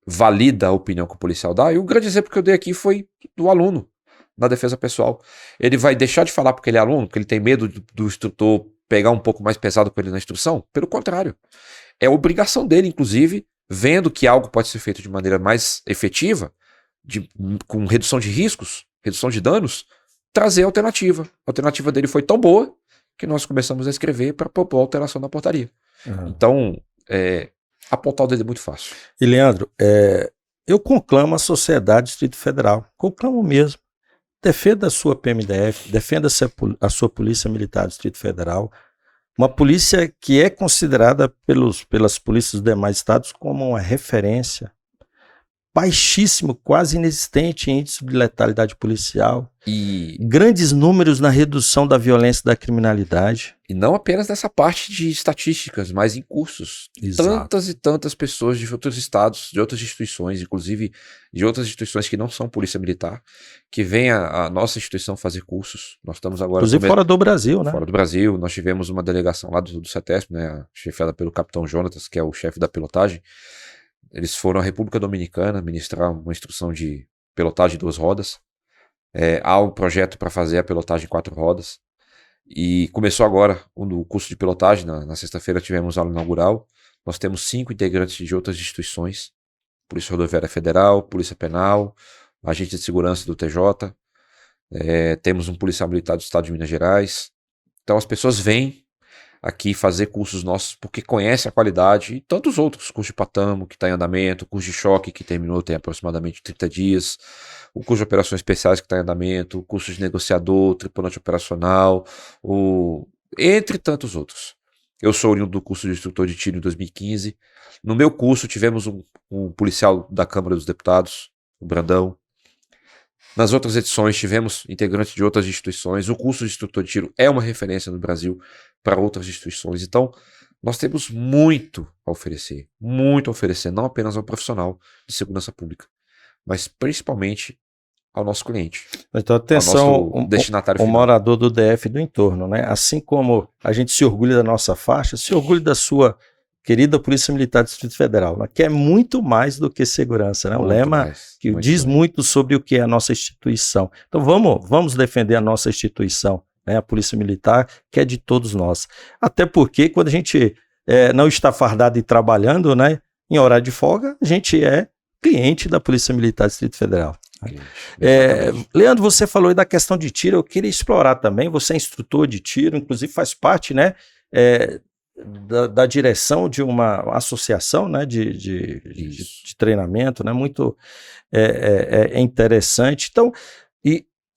valida a opinião que o policial dá, e o grande exemplo que eu dei aqui foi do aluno na defesa pessoal. Ele vai deixar de falar porque ele é aluno, porque ele tem medo do instrutor pegar um pouco mais pesado com ele na instrução? Pelo contrário. É obrigação dele, inclusive, vendo que algo pode ser feito de maneira mais efetiva, com redução de riscos, redução de danos, trazer a alternativa. A alternativa dele foi tão boa que nós começamos a escrever para propor alteração na portaria. Então, apontar o dedo é muito fácil. E, Leandro, eu conclamo a sociedade do Distrito Federal, conclamo mesmo. Defenda a sua PMDF, defenda a sua Polícia Militar do Distrito Federal, uma polícia que é considerada pelas polícias dos demais estados como uma referência. Baixíssimo, quase inexistente índice de letalidade policial. E grandes números na redução da violência e da criminalidade. E não apenas nessa parte de estatísticas, mas em cursos. Exato. Tantas e tantas pessoas de outros estados, de outras instituições, inclusive de outras instituições que não são polícia militar, que vêm a nossa instituição fazer cursos. Nós estamos agora... Inclusive fora do Brasil, né? Fora do Brasil. Nós tivemos uma delegação lá do CETESP, né, chefiada pelo capitão Jonatas, que é o chefe da pilotagem. Eles foram à República Dominicana ministrar uma instrução de pilotagem de 2 rodas. Há um projeto para fazer a pilotagem 4 rodas. E começou agora o curso de pilotagem. Na sexta-feira tivemos aula inaugural. Nós temos 5 integrantes de outras instituições. Polícia Rodoviária Federal, Polícia Penal, Agente de Segurança do TJ. Temos um policial militar do Estado de Minas Gerais. Então as pessoas vêm aqui fazer cursos nossos porque conhece a qualidade e tantos outros, curso de Patamo que está em andamento, curso de choque que terminou tem aproximadamente 30 dias, o curso de operações especiais que está em andamento, o curso de negociador, tripulante operacional, entre tantos outros. Eu sou oriundo do curso de instrutor de tiro em 2015. No meu curso tivemos um policial da Câmara dos Deputados, o Brandão. Nas outras edições tivemos integrantes de outras instituições. O curso de instrutor de tiro é uma referência no Brasil para outras instituições. Então, nós temos muito a oferecer, não apenas ao profissional de segurança pública, mas principalmente ao nosso cliente. Então, atenção, ao destinatário o final. Morador do DF do entorno, né? Assim como a gente se orgulha da nossa faixa, se orgulha da sua querida Polícia Militar do Distrito Federal, né? Que é muito mais do que segurança, né? O lema que diz muito sobre o que é a nossa instituição. Então vamos defender a nossa instituição, né? A Polícia Militar, que é de todos nós. Até porque quando a gente não está fardado e trabalhando, né? Em horário de folga, a gente é cliente da Polícia Militar do Distrito Federal. Leandro, você falou aí da questão de tiro, eu queria explorar também, você é instrutor de tiro, inclusive faz parte, né? Da direção de uma associação, né, de treinamento, né, muito interessante. Então,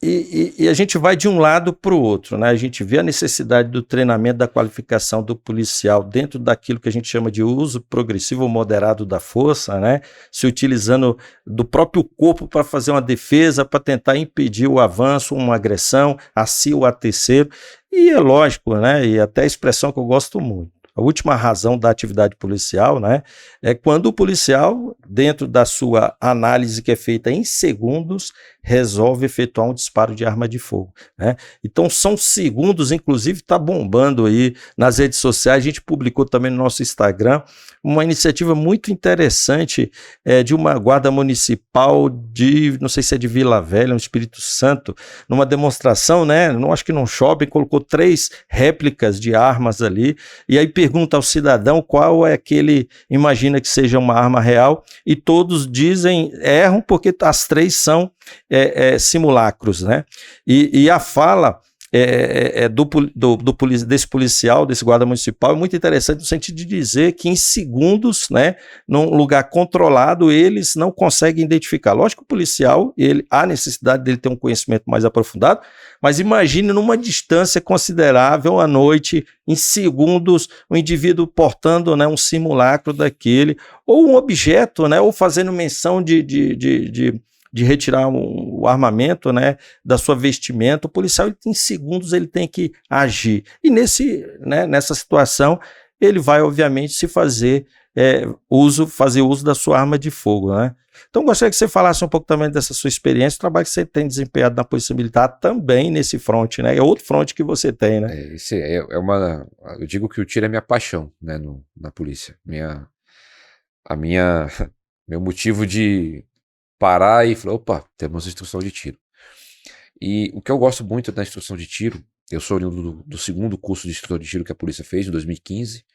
e a gente vai de um lado para o outro, né? A gente vê a necessidade do treinamento, da qualificação do policial dentro daquilo que a gente chama de uso progressivo ou moderado da força, né? Se utilizando do próprio corpo para fazer uma defesa, para tentar impedir o avanço, uma agressão a si ou a terceiro. E é lógico, né? E até a expressão que eu gosto muito. A última razão da atividade policial, né, é quando o policial, dentro da sua análise que é feita em segundos, resolve efetuar um disparo de arma de fogo, né? Então são segundos, inclusive está bombando aí nas redes sociais, a gente publicou também no nosso Instagram, uma iniciativa muito interessante de uma guarda municipal de, não sei se é de Vila Velha, no Espírito Santo, numa demonstração, né, acho que num shopping, colocou 3 réplicas de armas ali, e aí pergunta ao cidadão qual é que ele imagina que seja uma arma real, e todos erram porque as 3 são simulacros, né? E a fala desse policial, desse guarda municipal, é muito interessante no sentido de dizer que em segundos, né, num lugar controlado, eles não conseguem identificar. Lógico que o policial, há necessidade dele ter um conhecimento mais aprofundado, mas imagine numa distância considerável à noite, em segundos, o indivíduo portando, né, um simulacro daquele, ou um objeto, né, ou fazendo menção de retirar o armamento, né, da sua vestimenta. O policial, em segundos, ele tem que agir. E nessa situação, ele vai, obviamente, fazer uso da sua arma de fogo, né? Então, gostaria que você falasse um pouco também dessa sua experiência, o trabalho que você tem desempenhado na Polícia Militar também nesse fronte, né? É outro fronte que você tem, né? Eu digo que o tiro é minha paixão, né, na polícia. Meu motivo de parar e falar, opa, temos instrução de tiro. E o que eu gosto muito da instrução de tiro, eu sou oriundo do segundo curso de instrutor de tiro que a polícia fez, em 2015.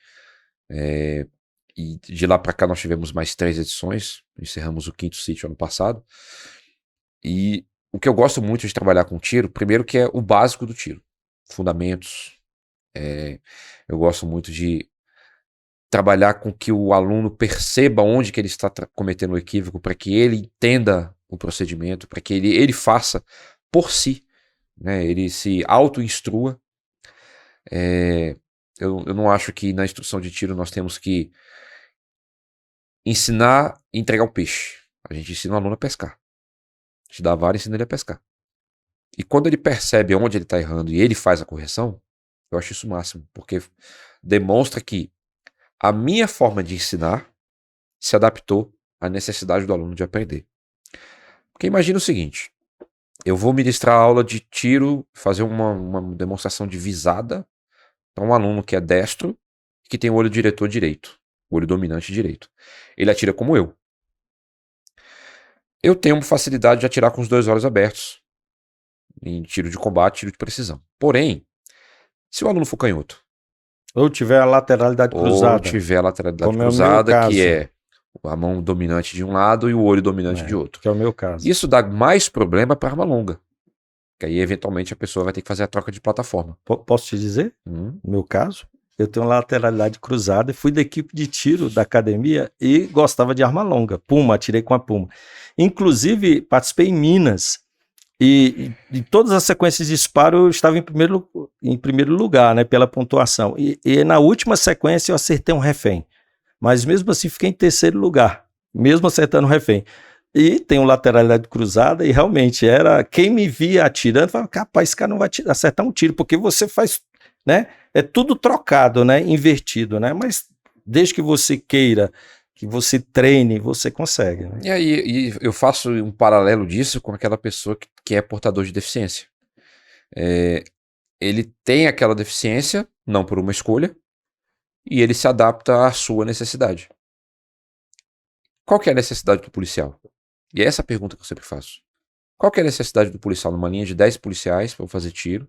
E de lá para cá nós tivemos mais 3 edições, encerramos o 5º sítio ano passado. E o que eu gosto muito de trabalhar com tiro, primeiro que é o básico do tiro, fundamentos. Eu gosto muito de trabalhar com que o aluno perceba onde que ele está cometendo o equívoco, para que ele entenda o procedimento, para que ele faça por si, né? Ele se auto-instrua. Eu não acho que na instrução de tiro nós temos que ensinar e entregar o peixe. A gente ensina o aluno a pescar. A gente dá a vara e ensina ele a pescar. E quando ele percebe onde ele está errando e ele faz a correção, eu acho isso o máximo, porque demonstra que a minha forma de ensinar se adaptou à necessidade do aluno de aprender. Porque imagina o seguinte, eu vou ministrar aula de tiro, fazer uma demonstração de visada para um aluno que é destro, que tem o olho diretor direito, o olho dominante direito. Ele atira como eu. Eu tenho facilidade de atirar com os 2 olhos abertos, em tiro de combate, tiro de precisão. Porém, se o aluno for canhoto, ou tiver a lateralidade cruzada, que é a mão dominante de um lado e o olho dominante de outro. Que é o meu caso. Isso dá mais problema para arma longa. Que aí, eventualmente, a pessoa vai ter que fazer a troca de plataforma. Posso te dizer? No meu caso, eu tenho lateralidade cruzada e fui da equipe de tiro da academia e gostava de arma longa. Puma, atirei com a Puma. Inclusive, participei em Minas. E todas as sequências de disparo eu estava em primeiro lugar, né, pela pontuação. E na última sequência eu acertei um refém. Mas mesmo assim fiquei em 3º lugar, mesmo acertando um refém. E tenho lateralidade cruzada e realmente era quem me via atirando, falava, capaz, esse cara não vai acertar um tiro, porque você faz, né, é tudo trocado, né, invertido, né, mas desde que você queira, que você treine, você consegue. Né? E aí eu faço um paralelo disso com aquela pessoa que é portador de deficiência. Ele tem aquela deficiência, não por uma escolha, e ele se adapta à sua necessidade. Qual que é a necessidade do policial? E é essa a pergunta que eu sempre faço. Qual que é a necessidade do policial numa linha de 10 policiais para fazer tiro?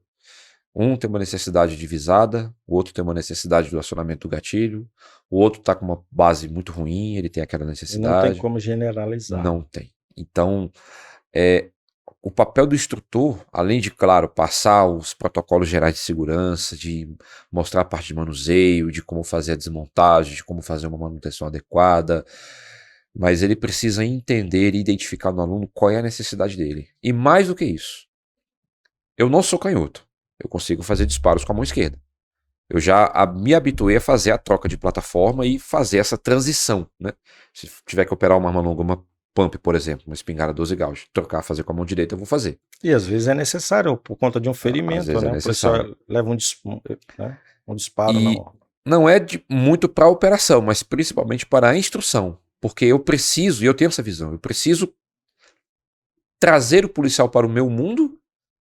Um tem uma necessidade de visada, o outro tem uma necessidade do acionamento do gatilho, o outro está com uma base muito ruim, ele tem aquela necessidade. Não tem como generalizar. Não tem. Então, o papel do instrutor, além de, claro, passar os protocolos gerais de segurança, de mostrar a parte de manuseio, de como fazer a desmontagem, de como fazer uma manutenção adequada, mas ele precisa entender e identificar no aluno qual é a necessidade dele. E mais do que isso, eu não sou canhoto. Eu consigo fazer disparos com a mão esquerda. Eu já me habituei a fazer a troca de plataforma e fazer essa transição, né? Se tiver que operar uma arma longa, uma pump, por exemplo, uma espingarda 12 gauge, trocar, fazer com a mão direita, eu vou fazer. E às vezes é necessário, por conta de um ferimento, às vezes né? É necessário. O pessoal leva um disparo. E não é muito para a operação, mas principalmente para a instrução. Porque eu preciso, e eu tenho essa visão, eu preciso trazer o policial para o meu mundo,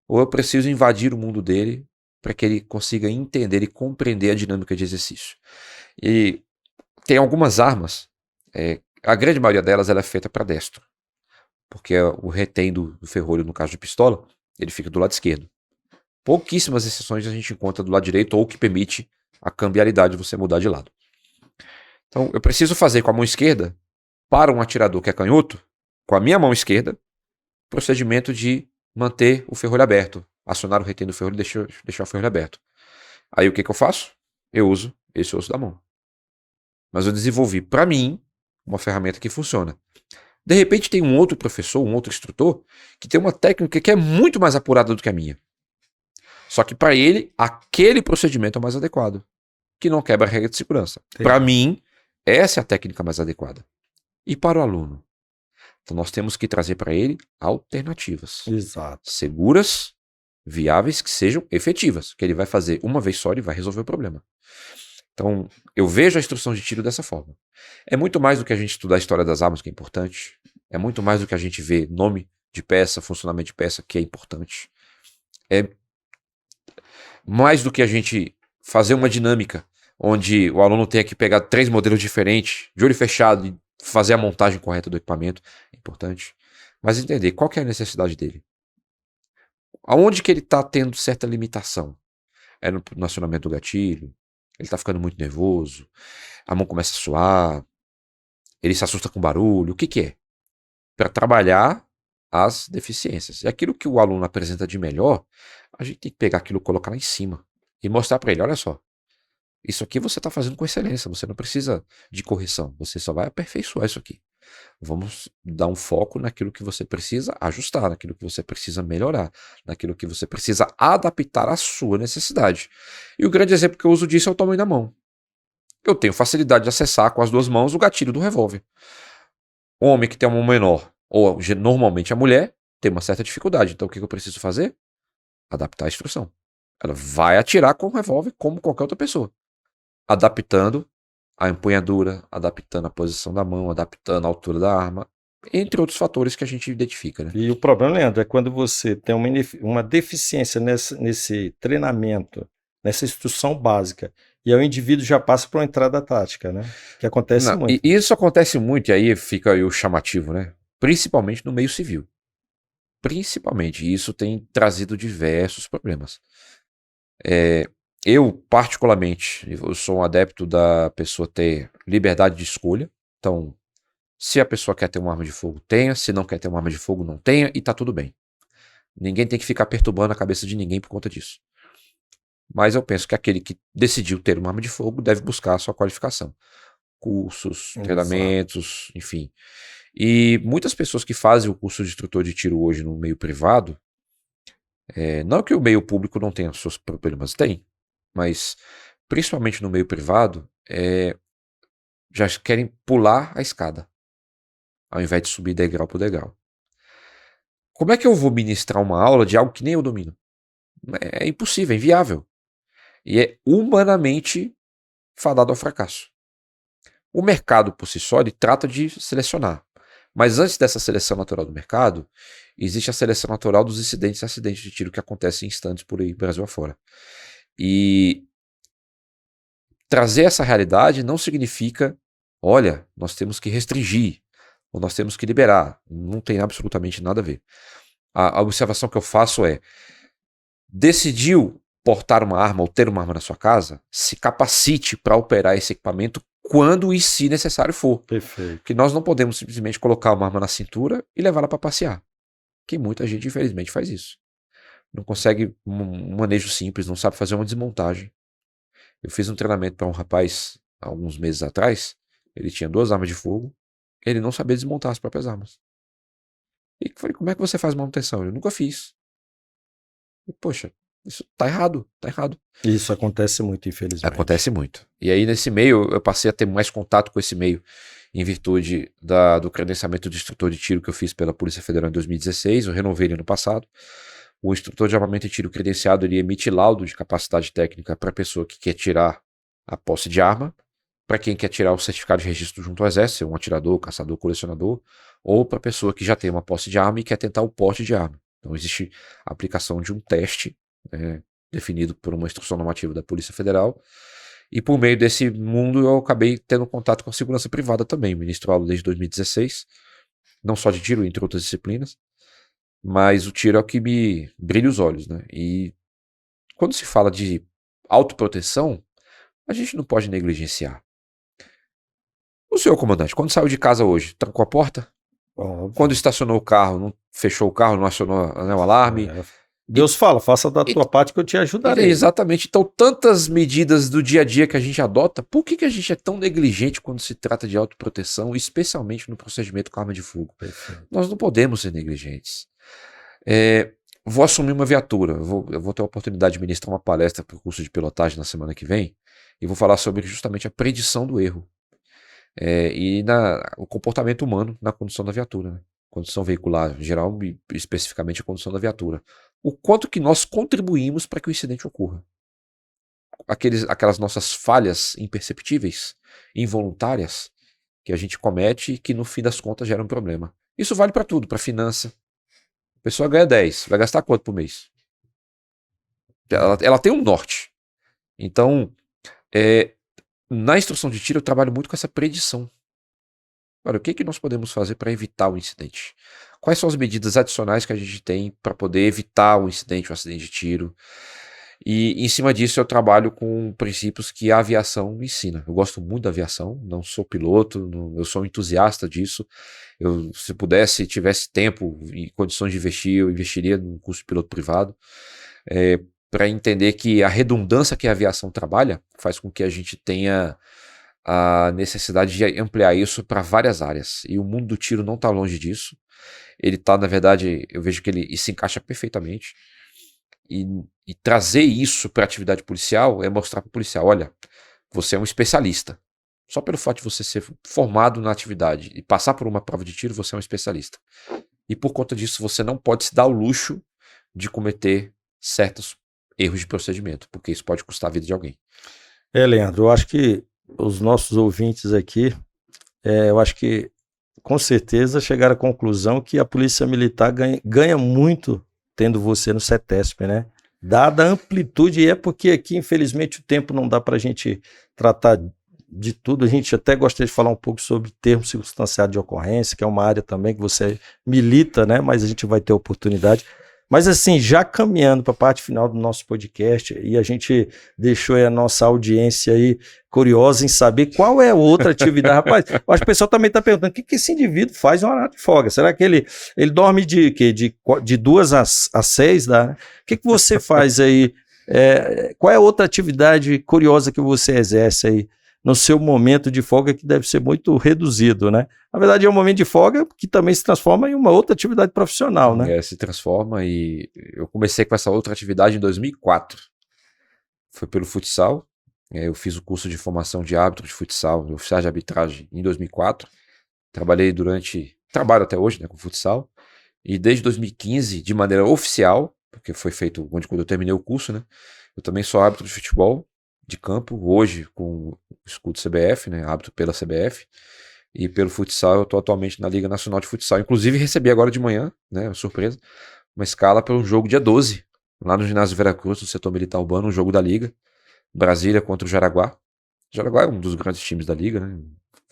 ou eu preciso invadir o mundo dele para que ele consiga entender e compreender a dinâmica de exercício. E tem algumas armas, a grande maioria delas ela é feita para destro, porque o retém do ferrolho, no caso de pistola, ele fica do lado esquerdo. Pouquíssimas exceções a gente encontra do lado direito, ou que permite a cambialidade de você mudar de lado. Então eu preciso fazer com a mão esquerda, para um atirador que é canhoto, com a minha mão esquerda, procedimento de manter o ferrolho aberto, acionar o retém do ferrolho e deixar o ferrolho aberto. Aí o que eu faço? Eu uso esse osso da mão. Mas eu desenvolvi, para mim, uma ferramenta que funciona. De repente tem um outro professor, um outro instrutor, que tem uma técnica que é muito mais apurada do que a minha. Só que para ele, aquele procedimento é o mais adequado, que não quebra a regra de segurança. Para mim, essa é a técnica mais adequada. E para o aluno? Então nós temos que trazer para ele alternativas. Exato. Seguras, viáveis, que sejam efetivas. Que ele vai fazer uma vez só e vai resolver o problema. Então eu vejo a instrução de tiro dessa forma. É muito mais do que a gente estudar a história das armas, que é importante. É muito mais do que a gente vê nome de peça, funcionamento de peça, que é importante. É mais do que a gente fazer uma dinâmica onde o aluno tenha que pegar 3 modelos diferentes, de olho fechado, e fazer a montagem correta do equipamento, é importante. Mas entender qual que é a necessidade dele. Aonde que ele está tendo certa limitação? É no acionamento do gatilho? Ele está ficando muito nervoso? A mão começa a suar? Ele se assusta com barulho? O que que é? Para trabalhar as deficiências. E aquilo que o aluno apresenta de melhor, a gente tem que pegar aquilo e colocar lá em cima. E mostrar para ele, olha só, isso aqui você está fazendo com excelência, você não precisa de correção, você só vai aperfeiçoar isso aqui. Vamos dar um foco naquilo que você precisa ajustar, naquilo que você precisa melhorar, naquilo que você precisa adaptar à sua necessidade. E o grande exemplo que eu uso disso é o tamanho da mão. Eu tenho facilidade de acessar com as 2 mãos o gatilho do revólver. O homem que tem uma mão menor, ou normalmente a mulher, tem uma certa dificuldade. Então o que eu preciso fazer? Adaptar a instrução. Ela vai atirar com o revólver como qualquer outra pessoa. Adaptando a empunhadura, adaptando a posição da mão, adaptando a altura da arma, entre outros fatores que a gente identifica. Né? E o problema, Leandro, é quando você tem uma deficiência nesse treinamento, nessa instrução básica, e aí o indivíduo já passa para uma entrada tática, né? Que acontece muito. E isso acontece muito, e aí fica aí o chamativo, né? Principalmente no meio civil. Principalmente, e isso tem trazido diversos problemas. Eu, particularmente, eu sou um adepto da pessoa ter liberdade de escolha. Então, se a pessoa quer ter uma arma de fogo, tenha. Se não quer ter uma arma de fogo, não tenha. E tá tudo bem. Ninguém tem que ficar perturbando a cabeça de ninguém por conta disso. Mas eu penso que aquele que decidiu ter uma arma de fogo deve buscar a sua qualificação. Cursos, treinamentos, enfim. E muitas pessoas que fazem o curso de instrutor de tiro hoje no meio privado, não que o meio público não tenha seus problemas, tem. Mas, principalmente no meio privado, já querem pular a escada, ao invés de subir degrau por degrau. Como é que eu vou ministrar uma aula de algo que nem eu domino? É impossível, é inviável. E é humanamente fadado ao fracasso. O mercado, por si só, ele trata de selecionar. Mas antes dessa seleção natural do mercado, existe a seleção natural dos incidentes e acidentes de tiro que acontecem em instantes por aí, Brasil afora. E trazer essa realidade não significa, olha, nós temos que restringir, ou nós temos que liberar. Não tem absolutamente nada a ver. A observação que eu faço é, decidiu portar uma arma ou ter uma arma na sua casa, se capacite para operar esse equipamento quando e se necessário for. Perfeito. Porque nós não podemos simplesmente colocar uma arma na cintura e levá-la para passear. Que muita gente, infelizmente, faz isso. Não consegue um manejo simples, não sabe fazer uma desmontagem. Eu fiz um treinamento para um rapaz há alguns meses atrás. Ele tinha 2 armas de fogo. Ele não sabia desmontar as próprias armas. E eu falei, como é que você faz manutenção? Eu nunca fiz. E, poxa, isso tá errado, tá errado. Isso acontece muito, infelizmente. Acontece muito. E aí, nesse meio, eu passei a ter mais contato com esse meio em virtude do credenciamento de instrutor de tiro que eu fiz pela Polícia Federal em 2016. Eu renovei ele ano passado. O instrutor de armamento e tiro credenciado, ele emite laudo de capacidade técnica para a pessoa que quer tirar a posse de arma, para quem quer tirar o certificado de registro junto ao Exército, um atirador, caçador, colecionador, ou para a pessoa que já tem uma posse de arma e quer tentar o porte de arma. Então existe a aplicação de um teste, definido por uma instrução normativa da Polícia Federal, e por meio desse mundo eu acabei tendo contato com a segurança privada também. Ministro aula desde 2016, não só de tiro, entre outras disciplinas, mas o tiro é o que me brilha os olhos, né? E quando se fala de autoproteção, a gente não pode negligenciar. O senhor comandante, quando saiu de casa hoje, trancou a porta? Óbvio. Quando estacionou o carro, não fechou o carro, não acionou o alarme? Deus fala, faça da tua parte que eu te ajudarei. Exatamente. Então, tantas medidas do dia a dia que a gente adota, por que a gente é tão negligente quando se trata de autoproteção, especialmente no procedimento com arma de fogo? Perfeito. Nós não podemos ser negligentes. Vou assumir uma viatura, eu vou ter a oportunidade de ministrar uma palestra para o curso de pilotagem na semana que vem, e vou falar sobre justamente a predição do erro e o comportamento humano na condução da viatura, né? Condução veicular em geral e especificamente a condução da viatura. O quanto que nós contribuímos para que o incidente ocorra. Aquelas nossas falhas imperceptíveis, involuntárias, que a gente comete e que no fim das contas geram um problema. Isso vale para tudo, para finança. A pessoa ganha 10, vai gastar quanto por mês? Ela tem um norte. Então, na instrução de tiro, eu trabalho muito com essa predição. Olha, o que nós podemos fazer para evitar o incidente? Quais são as medidas adicionais que a gente tem para poder evitar o incidente, o acidente de tiro? E em cima disso eu trabalho com princípios que a aviação me ensina. Eu gosto muito da aviação, não sou piloto, eu sou um entusiasta disso. Se pudesse, tivesse tempo e condições de investir, eu investiria num curso de piloto privado, para entender que a redundância que a aviação trabalha faz com que a gente tenha a necessidade de ampliar isso para várias áreas. E o mundo do tiro não está longe disso. Ele está, na verdade, eu vejo que ele se encaixa perfeitamente. E trazer isso para a atividade policial é mostrar para o policial, olha, você é um especialista. Só pelo fato de você ser formado na atividade e passar por uma prova de tiro, você é um especialista. E por conta disso, você não pode se dar o luxo de cometer certos erros de procedimento, porque isso pode custar a vida de alguém. Leandro, eu acho que os nossos ouvintes aqui, eu acho que com certeza chegaram à conclusão que a Polícia Militar ganha muito tendo você no CETESP, né? Dada a amplitude, e é porque aqui, infelizmente, o tempo não dá para a gente tratar de tudo. A gente até gostaria de falar um pouco sobre termo circunstanciado de ocorrência, que é uma área também que você milita, né? Mas a gente vai ter oportunidade. Mas assim, já caminhando para a parte final do nosso podcast, e a gente deixou a nossa audiência aí curiosa em saber qual é a outra atividade. Rapaz, eu acho que o pessoal também está perguntando, o que esse indivíduo faz em horário de folga? Será que ele dorme de quê? De 2 às 6? O que você faz aí? Qual é a outra atividade curiosa que você exerce aí no seu momento de folga, que deve ser muito reduzido, né? Na verdade, é um momento de folga que também se transforma em uma outra atividade profissional, né? Se transforma, e eu comecei com essa outra atividade em 2004. Foi pelo futsal. Eu fiz o curso de formação de árbitro de futsal, oficial de arbitragem, em 2004. Trabalho até hoje, né, com futsal. E desde 2015, de maneira oficial, porque foi feito quando eu terminei o curso, né? Eu também sou árbitro de futebol de campo, hoje com o escudo CBF, né, árbitro pela CBF, e pelo futsal eu estou atualmente na Liga Nacional de Futsal. Inclusive recebi agora de manhã, né, surpresa, uma escala para um jogo dia 12, lá no ginásio Veracruz, no setor militar urbano, um jogo da Liga, Brasília contra o Jaraguá. O Jaraguá é um dos grandes times da Liga, né,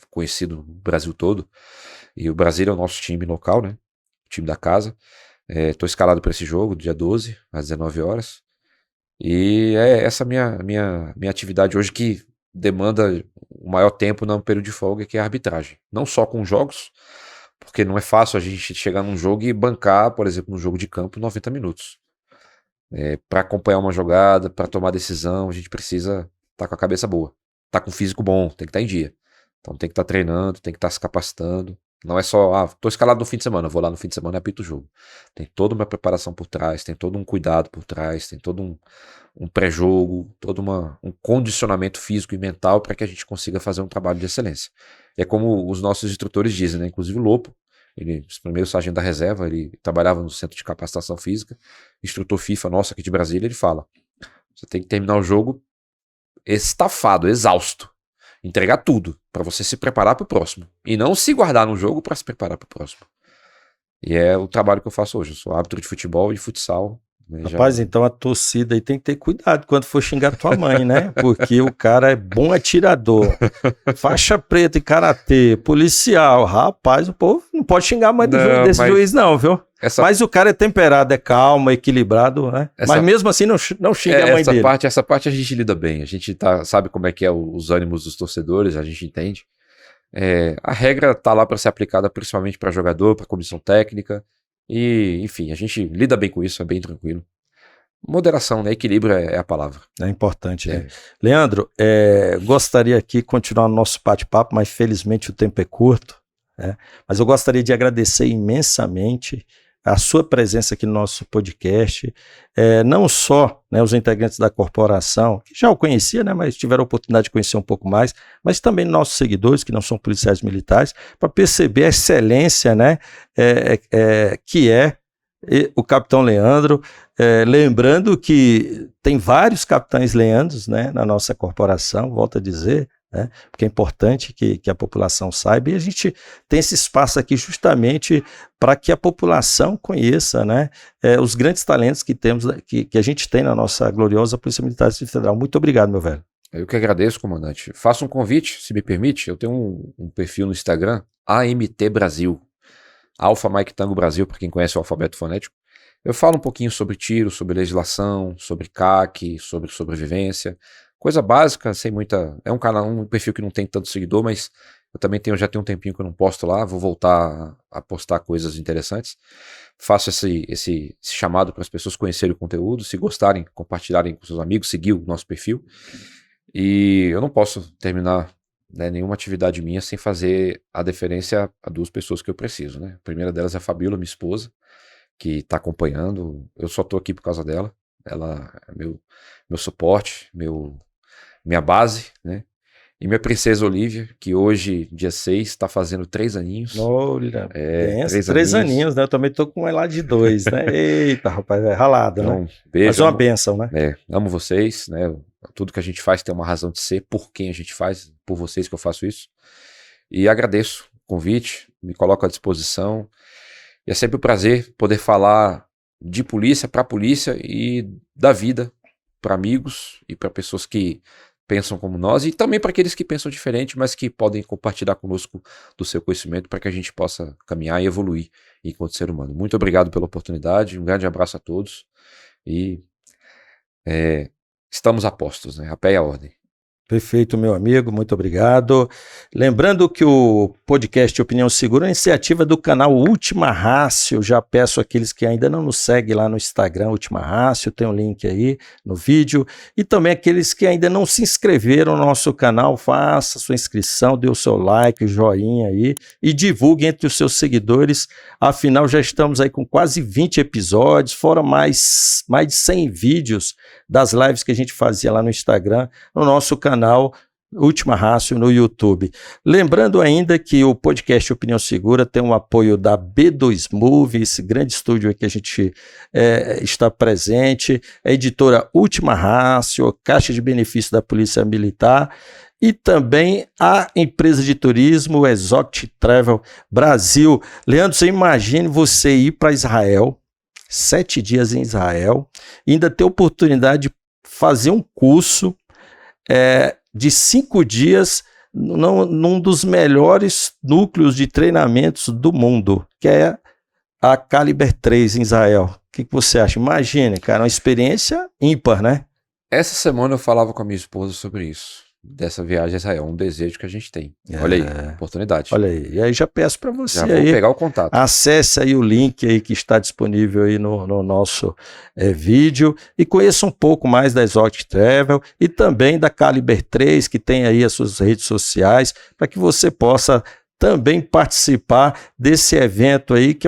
conhecido no Brasil todo, e o Brasília é o nosso time local, né, o time da casa. Estou escalado para esse jogo, dia 12, às 19 horas. E é essa minha atividade hoje, que demanda o maior tempo no período de folga, que é a arbitragem. Não só com jogos, porque não é fácil a gente chegar num jogo e bancar, por exemplo, num jogo de campo, 90 minutos. Para acompanhar uma jogada, para tomar decisão, a gente precisa estar com a cabeça boa, estar com o físico bom, tem que estar em dia. Então tem que estar treinando, tem que estar se capacitando. Não é só, tô escalado no fim de semana, vou lá no fim de semana e apito o jogo. Tem toda uma preparação por trás, tem todo um cuidado por trás, tem todo um pré-jogo, todo um condicionamento físico e mental para que a gente consiga fazer um trabalho de excelência. É como os nossos instrutores dizem, né? Inclusive o Lopo, ele, primeiro sargento da reserva, ele trabalhava no Centro de Capacitação Física, instrutor FIFA nosso aqui de Brasília, ele fala, você tem que terminar o jogo estafado, exausto. Entregar tudo para você se preparar para o próximo. E não se guardar no jogo para se preparar para o próximo. E é o trabalho que eu faço hoje. Eu sou árbitro de futebol e futsal. Né? Rapaz, então a torcida aí tem que ter cuidado quando for xingar tua mãe, né? Porque o cara é bom atirador, faixa preta em karatê, policial. Rapaz, o povo não pode xingar a mãe desse juiz não, viu? Mas o cara é temperado, é calmo, é equilibrado, né? Mas mesmo assim não xinga a mãe dele. Essa parte a gente lida bem. A gente sabe como é que é os ânimos dos torcedores, a gente entende. A regra tá lá para ser aplicada principalmente para jogador, para comissão técnica. E, enfim, a gente lida bem com isso, é bem tranquilo. Moderação, né? Equilíbrio é a palavra. É importante, né? Leandro, gostaria aqui de continuar o nosso bate-papo, mas felizmente o tempo é curto. Mas eu gostaria de agradecer imensamente a sua presença aqui no nosso podcast, não só, né, os integrantes da corporação, que já o conhecia, né, mas tiveram a oportunidade de conhecer um pouco mais, mas também nossos seguidores, que não são policiais militares, para perceber a excelência, né, que é o capitão Leandro. Lembrando que tem vários capitães Leandros, né, na nossa corporação, volto a dizer, né? Porque é importante que a população saiba, e a gente tem esse espaço aqui justamente para que a população conheça, né, os grandes talentos que temos, que a gente tem na nossa gloriosa Polícia Militar do Distrito Federal. Muito obrigado, meu velho. Eu que agradeço, comandante. Faço um convite, se me permite. Eu tenho um perfil no Instagram, AMT Brasil, Alfa Mike Tango Brasil, para quem conhece o alfabeto fonético. Eu falo um pouquinho sobre tiro, sobre legislação, sobre CAC, sobre sobrevivência, coisa básica, sem muita... É um canal, um perfil que não tem tanto seguidor, mas eu também já tenho um tempinho que eu não posto lá, vou voltar a postar coisas interessantes. Faço esse chamado para as pessoas conhecerem o conteúdo, se gostarem, compartilharem com seus amigos, seguir o nosso perfil. E eu não posso terminar, né, nenhuma atividade minha sem fazer a deferência a duas pessoas que eu preciso, né? A primeira delas é a Fabíola, minha esposa, que está acompanhando. Eu só estou aqui por causa dela. Ela é meu suporte, minha base, né? E minha princesa Olivia, que hoje, dia 6, está fazendo 3 aninhos. Olha, 3 aninhos, né? Eu também tô com ela de 2, né? Eita, rapaz, é ralado, então, né? Beijo. Mas é uma bênção, né? Amo vocês, né? Tudo que a gente faz tem uma razão de ser, por quem a gente faz, por vocês que eu faço isso. E agradeço o convite, me coloco à disposição. E é sempre um prazer poder falar de polícia para polícia e da vida para amigos e para pessoas que pensam como nós, e também para aqueles que pensam diferente, mas que podem compartilhar conosco do seu conhecimento para que a gente possa caminhar e evoluir enquanto ser humano. Muito obrigado pela oportunidade, um grande abraço a todos e estamos a postos, né? A pé e a ordem. Perfeito, meu amigo, muito obrigado. Lembrando que o podcast Opinião Segura é uma iniciativa do canal Última Rácio. Já peço àqueles que ainda não nos seguem lá no Instagram, Última Rácio, tem um link aí no vídeo. E também aqueles que ainda não se inscreveram no nosso canal, faça sua inscrição, dê o seu like, joinha aí e divulgue entre os seus seguidores. Afinal, já estamos aí com quase 20 episódios, fora mais de 100 vídeos das lives que a gente fazia lá no Instagram, no nosso canal Última Rácio no YouTube. Lembrando ainda que o podcast Opinião Segura tem o apoio da B2 Movie, esse grande estúdio aí que a gente está presente, a editora Última Rácio, Caixa de Benefícios da Polícia Militar e também a empresa de turismo Exotic Travel Brasil. Leandro, você imagine você ir para Israel, 7 dias em Israel, e ainda ter a oportunidade de fazer um curso de 5 dias num dos melhores núcleos de treinamentos do mundo, que é a Caliber 3 em Israel. O que você acha? Imagine, cara, uma experiência ímpar, né? Essa semana eu falava com a minha esposa sobre isso, dessa viagem a Israel, um desejo que a gente tem. Olha aí, oportunidade. Olha aí, e aí já peço para você já vou pegar o contato. Acesse aí o link aí que está disponível aí no nosso vídeo e conheça um pouco mais da Exotic Travel e também da Caliber 3, que tem aí as suas redes sociais, para que você possa também participar desse evento aí, que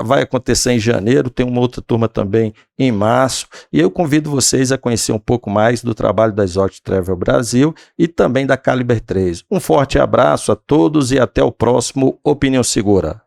vai acontecer em janeiro, tem uma outra turma também em março, e eu convido vocês a conhecer um pouco mais do trabalho da Exotic Travel Brasil e também da Caliber 3. Um forte abraço a todos e até o próximo Opinião Segura.